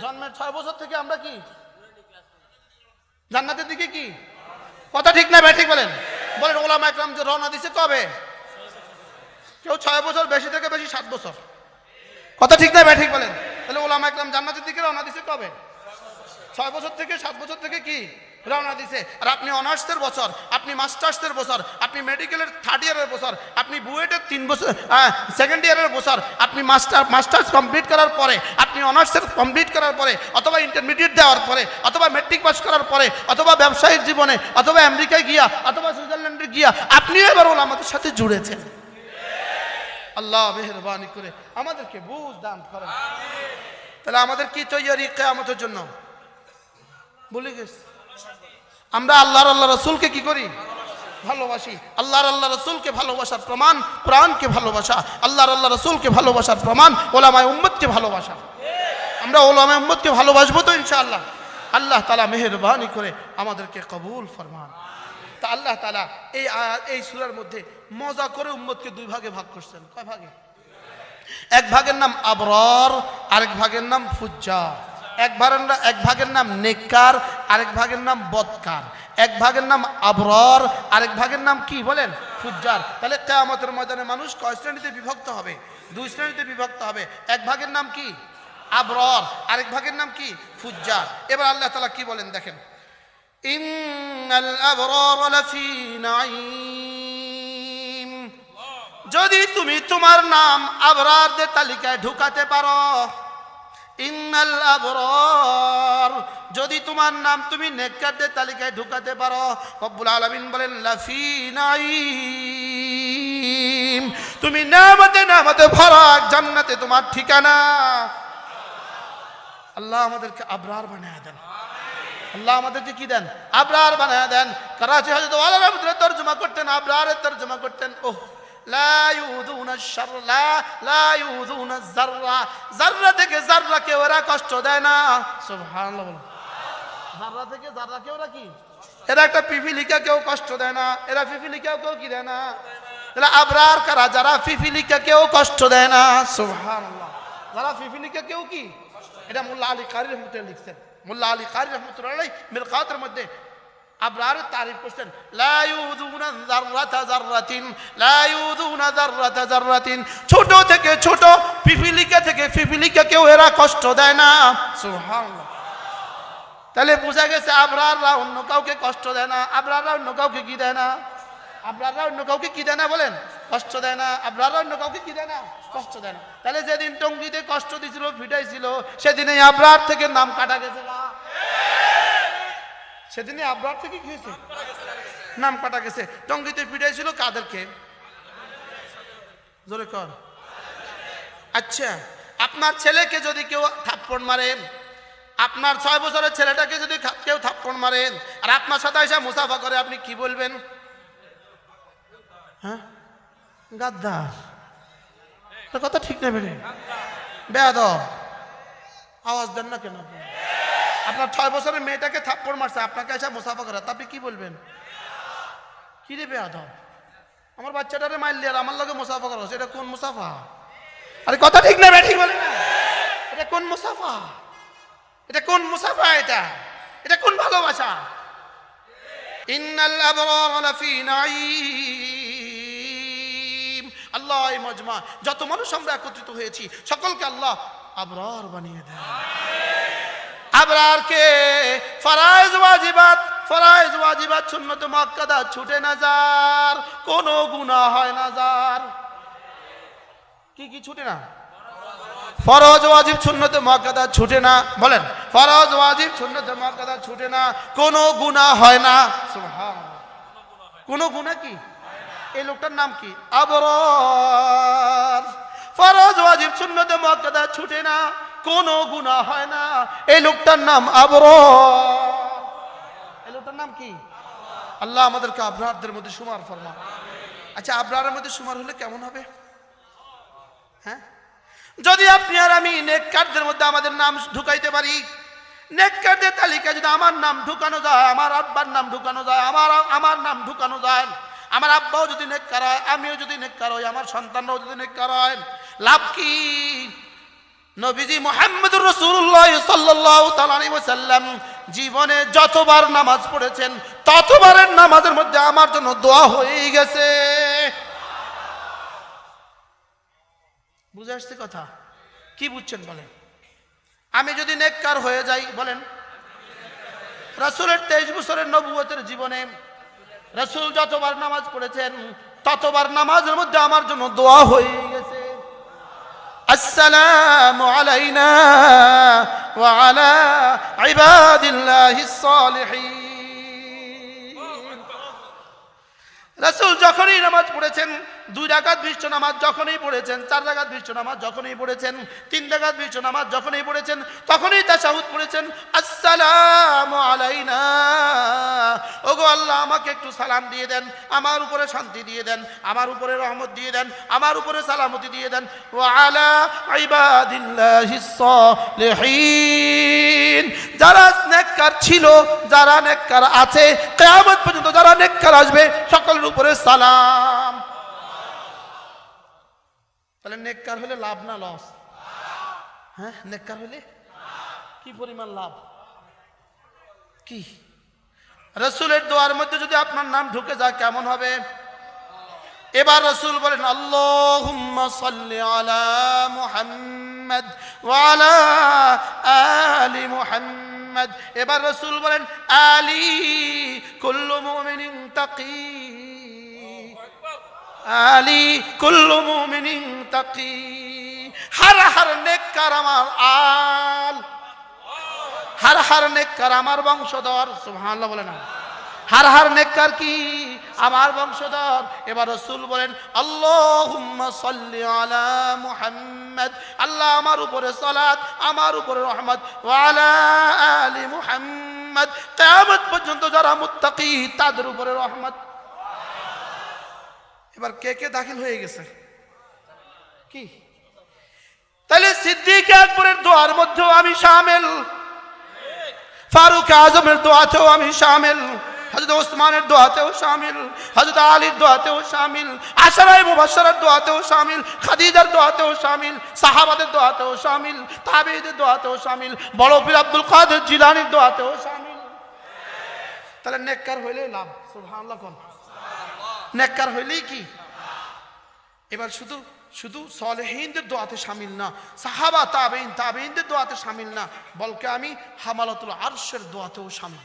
জন্মের 6 বছর থেকে আমরা কি জান্নাতের দিকে কি? কথা ঠিক না ভাই? ঠিক বলেন, বলেন। ওলামায়ে ইকরাম যে রওনা দিয়েছে কবে? কেউ 6 বছর, বেশি থেকে বেশি 7 বছর। কথা ঠিক না ভাই? ঠিক বলেন। তাহলে ওলামায়ে ইকরাম জান্নাতের দিকে রওনা দিয়েছে কবে? 6 বছর থেকে 7 বছর থেকে কি রওনা দিছে। আর আপনি অনার্সের বছর, আপনি মাস্টার্সের বছর, আপনি মেডিকেলের 3rd ইয়ারের বছর, আপনি বুয়েটের 3 বছর সেকেন্ড ইয়ারের বছর, আপনি মাস্টার্স কমপ্লিট করার পরে, আপনি অনার্সের কমপ্লিট করার পরে, অথবা ইন্টারমিডিয়েট দেওয়ার পরে, অথবা ম্যাট্রিক পাস করার পরে, অথবা ব্যবসায়িক জীবনে, অথবা আমেরিকায় গিয়া, অথবা সুইজারল্যান্ডে গিয়া আপনিও এবার ওলামাদের সাথে জুড়েছেন। আল্লাহ মেহেরবানি করে আমাদেরকে বুঝ দান করেন। তাহলে আমাদের কি তৈরি কিয়ামতের জন্য? বলে গেছে আমরা আল্লাহ রাসূলকে কি করি? ভালোবাসি। আল্লাহ রাসূলকে ভালোবাসার প্রমাণ কোরআনকে ভালোবাসা, আল্লাহ রাসূলকে ভালোবাসার প্রমাণ ওলামায়ে উম্মতকে ভালোবাসা। আমরা ওলামায়ে উম্মতকে ভালোবাসবো তো ইনশাআল্লাহ। আল্লাহ তাআলা মেহেরবানি করে আমাদেরকে কবুল ফরমান। তা আল্লাহ তাআলা এই সূরার মধ্যে মজা করে উম্মতকে 2 ভাগে ভাগ করছেন। কয় ভাগে? এক ভাগের নাম আবরার, আরেক ভাগের নাম ফুজ্জার। এক ভাগের নাম নেককার, আরেক ভাগের নাম বদকার। এক ভাগের নাম আবরার, আরেক ভাগের নাম কি বলেন? ফুজ্জার। তাহলে কিয়ামতের ময়দানে মানুষ কয় শ্রেণীতে বিভক্ত হবে? 2 শ্রেণীতে বিভক্ত হবে। এক ভাগের নাম কি? আবরার, আরেক ভাগের নাম কি? ফুজ্জার। এবার আল্লাহ তাআলা কি বলেন দেখেন, ইন্নাল আবরার লাফি নাঈম। যদি তুমি তোমার নাম আবরারদের তালিকায় ঢুকাতে পারো, ইন্নাল আবরার, যদি তোমার নাম তুমি নেককারদের তালিকায় ঢুকাতে পারো, রব্বুল আলামিন বলেন লাফি নাঈম, তুমি নেয়ামতে ভরা জান্নাতে তোমার ঠিকানা। আল্লাহ আমাদেরকে আবরার বানায় দেন। আল্লাহ আমাদেরকে কি দেন? আবরার বানায় দেন। করাচি হযরত ওয়ালা রহমাতুল্লাহ তরজমা করতেন, আবরারের তরজমা করতেন, ওহ লা ইউযুনা শাররা লা ইউযুনা যাররা, যাররা থেকে যাররাকে ওরা কষ্ট দেয় না। সুবহানাল্লাহ। বলো, যাররা থেকে যাররাকে ওরা কি? এরা একটা পিপিলিকা কেউ কষ্ট দেয় না, এরা পিপিলিকা কেউ কি দেয় না। তাহলে আবরার কারা? যারা পিপিলিকা কেউ কষ্ট দেয় না। সুবহানাল্লাহ। যারা পিপিলিকা কেউ কি? এটা মোল্লা আলী কারি রহমাতুল্লাহ লিখছেন। মোল্লা আলী কারি রহমাতুল্লাহ মিরকাতের মধ্যে আবরারের তারিফ করছেন, লা ইউযুনা যাররাতা যাররাতিন, লা ইউযুনা যাররাতা যাররাতিন, ছোট থেকে ছোট পিপিলিকা থেকে পিপিলিকা কেউ এরা কষ্ট দেয় না। সুবহানাল্লাহ। তাহলে বোঝা গেছে আবরাররা অন্য কাউকে কষ্ট দেয় না। আবরাররা অন্য কাউকে কি দেয় না? আবরাররা অন্য কাউকে কি দেয় না বলেন? কষ্ট দেয় না। আবরাররা অন্য কাউকে কি দেয় না? কষ্ট দেয় না। তাহলে যেদিন টঙ্গীতে কষ্ট দিছিল, ফিটাইছিল, সেদিনই আবরার থেকে নাম কাটা গেছে না? সেদিনই আবরার থেকে কি হয়েছে? নাম কাটা গেছে। টঙ্গীতে পিটাইছিল কাদেরকে? জোরে কর। আচ্ছা, আপনার ছেলেকে যদি কেউ থাপ্পড় মারেন, আপনার 6 বছরের ছেলেটাকে যদি কেউ থাপ্পড় মারেন আর আপনার সাথে এসে মুসাফা করে, আপনি কি বলবেন? হ্যাঁ, গাদ্দার। কথা ঠিক না বেরে? বেয়াদব। আওয়াজ দেন না কেন? আপনার 6 বছরের মেয়েটাকে থাপ্পড় মারছে, আপনাকে এসে মুসাফা করে, আপনি কি বলবেন? কি রে বেয়াদব, আমার বাচ্চাটারে মারলি আর আমার লগে মুসাফা করো, এটা কোন মুসাফা? আরে কথা ঠিক না ঠিক বলে না? এটা কোন মুসাফা? এটা কোন মুসাফা? এটা কোন ভালোবাসা? ইন্নাল আবরার লাফি নাঈম। আল্লাহ এই মজমা যত মানুষ আমরা একত্রিত হয়েছি সকলকে আল্লাহ আবরার বানিয়ে দেন। আবরারকে ফরাইজ ওয়াজিবাত সুন্নত মুআক্কাদা ছুটে না যার, কোনো গুনাহ হয় না যার। কি কি ছুটে না? ফরজ ওয়াজিব সুন্নত মুআক্কাদা ছুটে না। বলেন, ফরজ ওয়াজিব সুন্নত মুআক্কাদা ছুটে না, কোনো গুনাহ হয় না। সুবহানাল্লাহ। কোনো গুনাহ কি? এই লোকটার নাম কি? আবরার। ফরজ ওয়াজিব সুন্নতে মুআক্কাদা ছুটে না, কোনো গুনাহ হয় না। এই লোকটার নাম আবরার। এই লোকটার নাম কি? আল্লাহ আমাদেরকে আবরারদের মধ্যে শুমার ফরমান। আচ্ছা, আবরারের মধ্যে শুমার হলে কেমন হবে? হ্যাঁ, যদি আপনি আর আমি নেককারদের মধ্যে আমাদের নাম ঢুকাইতে পারি, নেককারদের তালিকায় যদি আমার নাম ঢুকানো যায়, আমার আব্বার নাম ঢুকানো যায়, আমার নাম ঢুকানো যায়, আমার আব্বাও যদি নেককার হয়, আমিও যদি নেককার হই, আমার সন্তানরাও যদি নেককার হয়, লাভ কি? নবীজি মুহাম্মদুর রাসূলুল্লাহ সাল্লাল্লাহু তাআলা আলাইহি ওয়াসাল্লাম জীবনে যতবার নামাজ পড়েছেন ততবারের নামাজের মধ্যে আমার জন্য দোয়া হয়ে গেছে। বুঝে আসছে কথা? কি বুঝছেন বলেন? আমি যদি নেককার হয়ে যাই, বলেন, রাসূলের 23 বছরের নবুয়তের জীবনে রাসূল যতবার নামাজ পড়েছেন ততবার নামাজের মধ্যে আমার জন্য দোয়া হয়ে গেছে। আসসালামু আলাইনা ওয়া আলা ইবাদিল্লাহিস সালিহিন। রাসূল যখনই নামাজ পড়েছেন, 2 রাকাত বিশিষ্ট নামাজ যখনই পড়েছেন, 4 রাকাত বিশিষ্ট নামাজ যখনই পড়েছেন, 3 রাকাত বিশিষ্ট নামাজ যখনই পড়েছেন, তখনই তাশাহুদ পড়েছেন, আসসালামু আলাইনা, ওগো আল্লাহ আমাকে একটু সালাম দিয়ে দেন, আমার উপরে শান্তি দিয়ে দেন, আমার উপরে রহমত দিয়ে দেন, আমার উপরে সালামতি দিয়ে দেন, ওয়া আলা ইবাদিল্লাহিস সালিহিন। যারা নেককার ছিল, যারা নেককার আছে, কিয়ামত পর্যন্ত যারা নেককার আসবে সকলের উপরে সালাম। তাহলে নেককার হলে লাভ না লস? হ্যাঁ, নেককার হলে কি পরিমাণ লাভ! কি রাসূলের দোয়ার মধ্যে যদি আপনার নাম ঢুকে যায় কেমন হবে? এবার রাসূল বলেন, আল্লাহুম্মা সাল্লি আলা মুহাম্মাদ ওয়া আলা আলি মুহাম্মাদ। এবার রাসূল বলেন, আলি কুল্লু মুমিনিন তাকি, আলি কুল্লু মুমিনিন তাকি। হর হর নেককার আমার আল, হর হর নেককার আমার বংশধর। সুবহানাল্লাহ বলেন না? হর হর নেককার কি? আমার বংশধর। এবার রাসূল বলেন, আল্লাহুম্মা সাল্লি আলা মুহাম্মাদ, আল্লাহ আমার উপরে সালাত, আমার উপরে রহমত, ওয়া আলা আলি মুহাম্মাদ, কিয়ামত পর্যন্ত যারা মুত্তাকি তাদের উপরে রহমত। এবার কে কে দাখিল হয়ে গেছে? কি? তাহলে সিদ্দিক আকবরের দোয়ার মধ্যেও আমি শামিল, ফারুক আজমের দোয়াতেও আমি শামিল, হযরত ওসমানের দোয়াতেও শামিল, হযরত আলীর দোয়াতেও শামিল, আশরায়ে মুবাশশারার দোয়াতেও শামিল, খাদিজার দোয়াতেও শামিল, সাহাবাদের দোয়াতেও শামিল, তাবেঈদের দোয়াতেও শামিল, বড় পীর আব্দুল কাদের জিলানীর দোয়াতেও শামিল। তাহলে নেককার হইলেই লাভ। সুবহানাল্লাহ কোন? নেককার হইলেই কি? এবার শুধু শুধু সালেহীনদের দোয়াতে শামিল না, সাহাবা তাবেঈনদের দোয়াতে শামিল না, বলকে আমি হামালাতুল আরশের দোয়াতেও শামিল।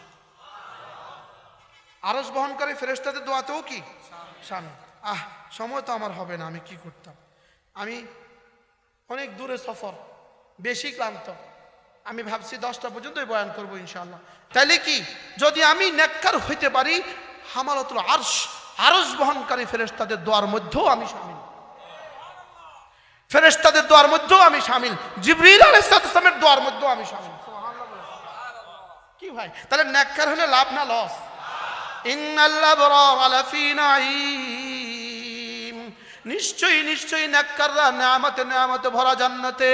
আরশ বহনকারী ফেরেশতাদের দোয়াতেও কি শামিল। সময় তো আমার হবে না, আমি কি করতাম? আমি অনেক দূরে সফর, বেশি ক্লান্ত, আমি ভাবছি 10টা পর্যন্তই বয়ান করবো ইনশাআল্লাহ। তাইলে কি, যদি আমি নেককার হইতে পারি, হামালাতুল আরশ বহনকারী ফেরেশতাদের দোয়ার মধ্যেও আমি শামিল, ফেরেশতাদের দোয়ার মধ্যেও আমি শামিল, জিবরিল আলাইহিস সালামের দোয়ার মধ্যেও আমি শামিল। কি ভাই, তাহলে নেককার হলে লাভ না লস? ইন্নাল আবরারা লাফি নাঈম, নিশ্চয়ই নিশ্চয়ই নেককাররা নেয়ামতে ভরা জান্নাতে।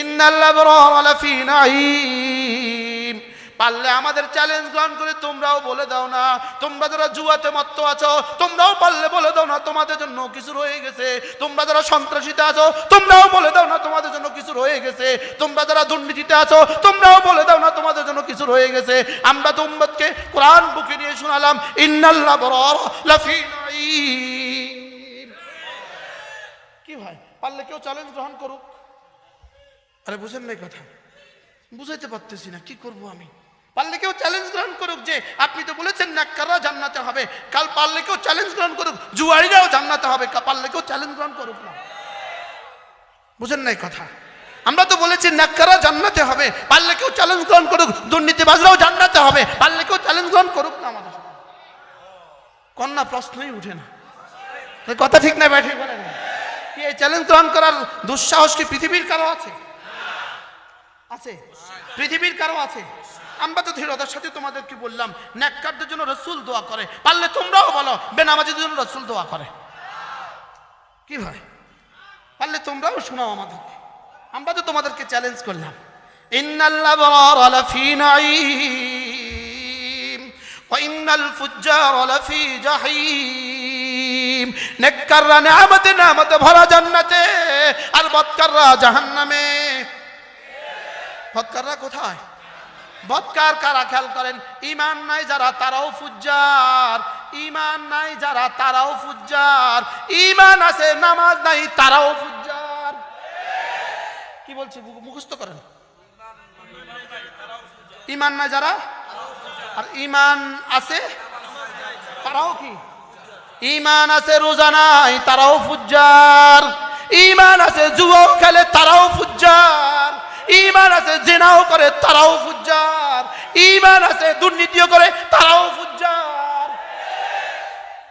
ইন্নাল আবরারা লাফি নাঈম। পারলে আমাদের চ্যালেঞ্জ গ্রহণ করে তোমরাও বলে দাও না, তোমরা যারা জুয়াতে মত্ত আছো তোমরাও পারলে বলে দাও না তোমাদের জন্য কিছু রয়ে গেছে। তোমরা যারা সন্ত্রাসীতে আছো তোমরাও বলে দাও না তোমাদের জন্য কিছু রয়ে গেছে। তোমরা যারা দুর্নীতিতে আছো তোমরাও বলে দাও না তোমাদের জন্য কিছু রয়ে গেছে। আমরা তো উম্মতকে কোরআন বুকে নিয়ে শোনালাম, ইন্নাল আবরারা লাফি নাঈম। কি ভাই, পারলে কেউ চ্যালেঞ্জ গ্রহণ করুক। আরে বুঝেন না কথা, বুঝাইতে পারতেছি না, কি করব আমি? পারলে কেউ চ্যালেঞ্জ গ্রহণ করুক যে আপনি তো বলেছেন নেককাররা জান্নাতে হবে, কাল পারলে কেউ চ্যালেঞ্জ গ্রহণ করুক জুয়ারিরাও জান্নাতে হবে, পারলে কেউ চ্যালেঞ্জ গ্রহণ করুক না। বুঝেন নাই কথা? আমরা তো বলেছি নেককাররা জান্নাতে হবে, পারলে কেউ চ্যালেঞ্জ গ্রহণ করুক দুর্নীতিবাজরাও জান্নাতে হবে, পারলে কেউ চ্যালেঞ্জ গ্রহণ করুক না। আমাদের কন্যা প্রশ্নই উঠে না, কথা ঠিক না ব্যাঠিক বলেন? কি এই চ্যালেঞ্জ গ্রহণ করার দুঃসাহস কি পৃথিবীর কারো আছে? আছে? পৃথিবীর কারো আছে? আমরা তো দৃঢ়তার সাথে তোমাদেরকে বললাম, নেককারদের জন্য রাসূল দোয়া করে, পারলে তোমরাও বলো বেনামাজিদের জন্য রাসূল দোয়া করে। কি ভাই, পারলে তোমরাও শোনাও আমাদেরকে। আমরা তো তোমাদেরকে চ্যালেঞ্জ করলাম, ইন্নাল আবরারা লাফি নাঈম ওয়া ইন্নাল ফুজ্জারা লাফি জাহিম। নেককাররা নেয়ামতে ভরা জান্নাতে, আর বদকাররা জাহান্নামে। বদকাররা কোথায়? বদকার কারা? খেয়াল করেন, ঈমান নাই যারা তারাও ফুজ্জার, ঈমান নাই যারা তারাও ফুজ্জার, ঈমান আছে নামাজ নাই তারাও ফুজ্জার। কি বলছি মুখস্থ করেন, ঈমান নাই যারা, আর ঈমান আছে তারাও কি? ঈমান আছে রোজা নাই তারাও ফুজ্জার, ঈমান আছে জুয়া খেলে তারাও ফুজ্জার, ঈমান আছে জিনাও করে তারাও ফুজ্জার, ঈমান আছে দুর্নীতিও করে তারাও ফুজ্জার।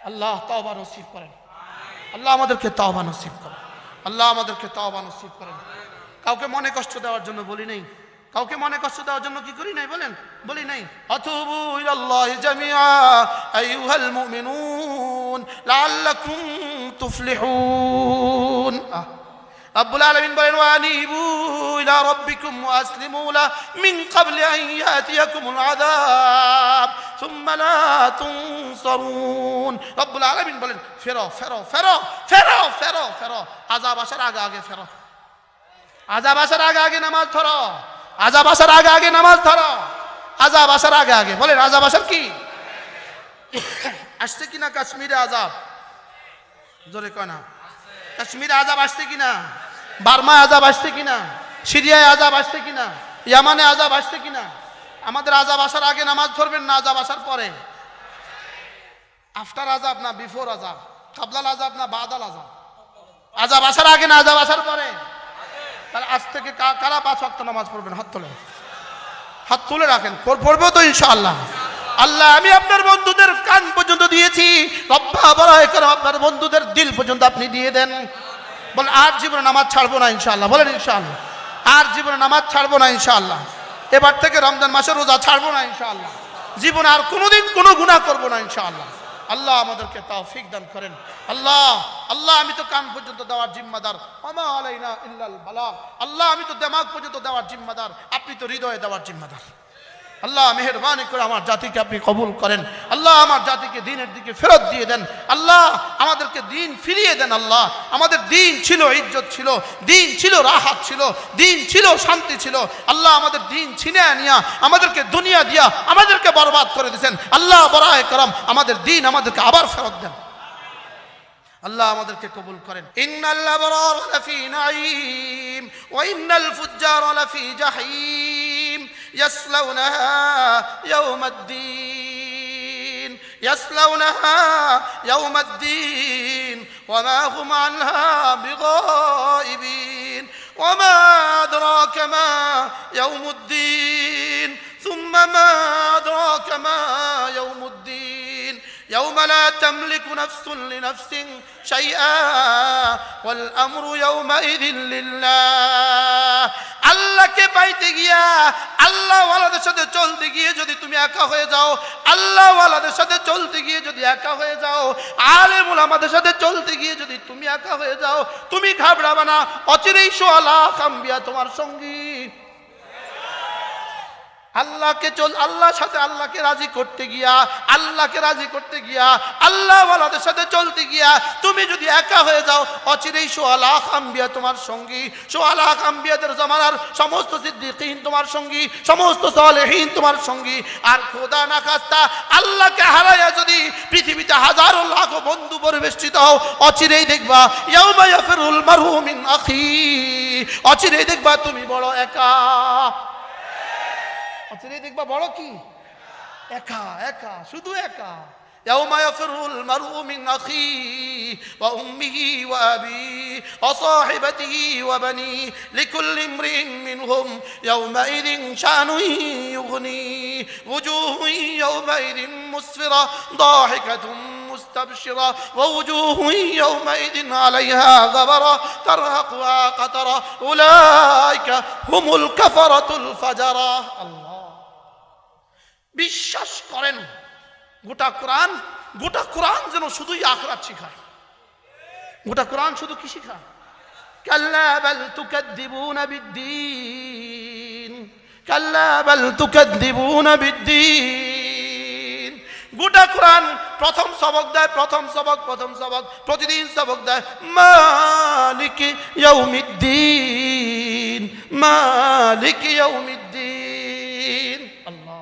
আল্লাহ তওবা নসিব করেন, আল্লাহ আমাদেরকে তওবা নসিব করেন, আল্লাহ আমাদেরকে তওবা নসিব করেন। কাউকে মনে কষ্ট দেওয়ার জন্য বলি নাই, কাউকে মনে কষ্ট দেওয়ার জন্য কি করি নাই বলেন? বলি নাই। আতুবু ইলাল্লাহি জামিআ আইয়ুহাল মুমিনুন লাআল্লাকুম তুফলিহুন। রব্বুল আলামিন বলেন, ওয়ানিবু ইলা রাব্বিকুম ওয়াসলিমু লা মিন ক্বাবলি আন ইয়াতিয়াকুমুল আযাব সুম্মা লা তুনসারুন। রব্বুল আলামিন বলেন, ফেরো ফেরো ফেরো ফেরো ফেরো ফেরো, আযাব আসার আগে আগে ফেরো, আযাব আসার আগে আগে নামাজ ধরো, আযাব আসার আগে আগে নামাজ ধরো, আযাব আসার আগে আগে। বলেন আযাব আসার কি আসছে কিনা? কাশ্মীরে আযাব, জোরে কয় না, কাশ্মীরে আযাব আসছে কিনা? বার্মায় আযাব আসছে কিনা? সিরিয়ায় আযাব আসছে কিনা? ইয়ামানে আযাব আসছে কিনা? আমাদের আযাব আসার আগে নামাজ ধরবেন না আযাব আসার পরে? আফটার আযাব না বিফোর আযাব? কাবলাল আযাব না বাদাল আযাব? আযাব আসার আগে না আযাব আসার পরে? তাহলে আজ থেকে কারা 5 ওয়াক্ত নামাজ পড়বেন? হাত তোলেন, হাত তুলে রাখেন। পড়বো তো ইনশাআল্লাহ। আল্লাহ আমি আপনার বন্ধুদের কান পর্যন্ত দিয়েছি, রব্বা বড়াই করে আপনার বন্ধুদের দিল পর্যন্ত আপনি দিয়ে দেন। বলেন আর জীবনে নামাজ ছাড়বো না ইনশাআল্লাহ। বলেন ইনশাআল্লাহ, আর জীবনে নামাজ ছাড়বো না ইনশাআল্লাহ। এবার থেকে রমজান মাসের রোজা ছাড়বো না ইনশাআল্লাহ। জীবনে আর কোনোদিন কোনো গুনাহ করবো না ইনশাআল্লাহ। আল্লাহ আমাদেরকে তৌফিক দান করেন। আল্লাহ আল্লাহ আমি তো কান পর্যন্ত দেওয়ার জিম্মাদার, ওমা আলাইনা ইল্লাল বালাগ। আল্লাহ আমি তো দিমাগ পর্যন্ত দেওয়ার জিম্মাদার, আপনি তো হৃদয়ে দেওয়ার জিম্মাদার। আল্লাহ মেহেরবানি করে আমার জাতিকে আপনি কবুল করেন। আল্লাহ আমার জাতিকে দ্বীনের দিকে ফেরত দিয়ে দেন। আল্লাহ আমাদেরকে দ্বীন ফিরিয়ে দেন। আল্লাহ আমাদের দ্বীন ছিল ইজ্জত ছিল, দ্বীন ছিল রাহাত ছিল, দ্বীন ছিল শান্তি ছিল। আল্লাহ আমাদের দ্বীন ছিনে নিয়া আমাদেরকে দুনিয়া দিয়া আমাদেরকে বরবাদ করে দিয়েছেন। আল্লাহ বরায়ে করম আমাদের দ্বীন আমাদেরকে আবার ফেরত দেন। আল্লাহ আমাদেরকে কবুল করেন। ইন্নাল আবরার লাফি নাঈম ওয়া ইন্নাল ফুজ্জার লাফি জাহিম ইয়াসলাউনাহা ইয়াউমাদ্দিন ইয়াসলাউনাহা ইয়াউমাদ্দিন ওয়া মা হুম আনহা বিগাইবিন ওয়া মা আদরাকা মা ইয়াউমুদ্দিন সুম্মা মা আদরাকা মা ইয়াউমুদ্দিন يوم لا تملك نفس لنفس شيئا والأمر يومئذ لله। আল্লাহকে পাইতে গিয়া আল্লাহ ওয়ালাদের সাথে চলতে গিয়ে যদি তুমি একা হয়ে যাও, আল্লাহ ওয়ালাদের সাথে চলতে গিয়ে যদি একা হয়ে যাও, আলেম উলামাদের সাথে চলতে গিয়ে যদি তুমি একা হয়ে যাও, তুমি ঘাবড়াবে না, অচিরেই লাখ আম্বিয়া তোমার সঙ্গী। আল্লাহকে আল্লাহর সাথে আল্লাহকে রাজি করতে গিয়া, আল্লাহকে রাজি করতে গিয়া, আল্লাহ ওয়ালাদের সাথে চলতে গিয়া তুমি যদি একা হয়ে যাও, অচিরেই 1.5 লাখ আম্বিয়া তোমার সঙ্গী। 1.5 লাখ আম্বিয়াদের জামানার সমস্ত সিদ্দিকীন তোমার সঙ্গী, সমস্ত সালেহীন তোমার সঙ্গী। আর খোদা না খাস্তা আল্লাহকে হারাইয়া যদি পৃথিবীতে হাজারো লাখ বন্ধু পরিবেষ্টিত হও, অচিরেই দেখবা ইয়াউমা ইয়াফিরুল মারহু মিন আখি, অচিরেই দেখবা তুমি বড় একা। অচিরেই দেখবা বড় কি একা, একা, শুধু একা। يوم يفر المرء من أخيه وأمه وأبيه وصاحبته وبنيه لكل امرئ منهم يومئذ شأن يغنيه وجوه يومئذ مسفرة ضاحكة মুস্তাবশিরা ওয়া উজুহু ইয়াওমাইদিন আলাইহা গাবারা তারহাকুহা কাতারা উলাইকা হুমুল কাফারাতুল ফাজারা। আল্লাহ, বিশ্বাস করেন গোটা কোরআন যেন শুধুই আখিরাত শিখায়। গোটা কোরআন শুধু কি শিখায়? কাল্লা বাল তুকাদ্দিবুনা বিদ্দীন, কাল্লা বাল তুকাদ্দিবুনা বিদ্দীন। গোটা কোরআন প্রথম সবক দেয়, প্রথম সবক প্রতিদিন সবক দেয় মালিকি ইয়াউমিদ্দিন, মালিকি ইয়াউমিদ্দিন। আল্লাহ,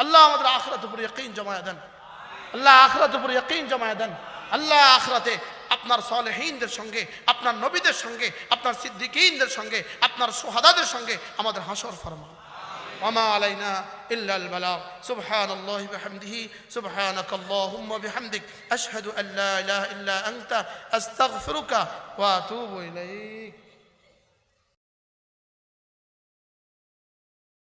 আল্লাহ আমাদের আখিরাতের উপর ইয়াকিন জমায়ে দেন, আল্লাহ আখিরাতের উপর ইয়াকিন জমায়ে দেন। আল্লাহ আখিরাতে আপনার সালেহীনদের সঙ্গে, আপনার নবীদের সঙ্গে, আপনার সিদ্দিকীনদের সঙ্গে, আপনার শুহাদাদের সঙ্গে আমাদের হাসর ফরমান। ওয়ামা আলাইনা ইল্লাল বালাগ। সুবহানাল্লাহি ওয়া বিহামদিহি, সুবহানাকাল্লাহুম্মা ওয়া বিহামদিক, আশহাদু আল্লা ইলাহা ইল্লা আনতা, আস্তাগফিরুকা ওয়া আতুবু ইলাইক।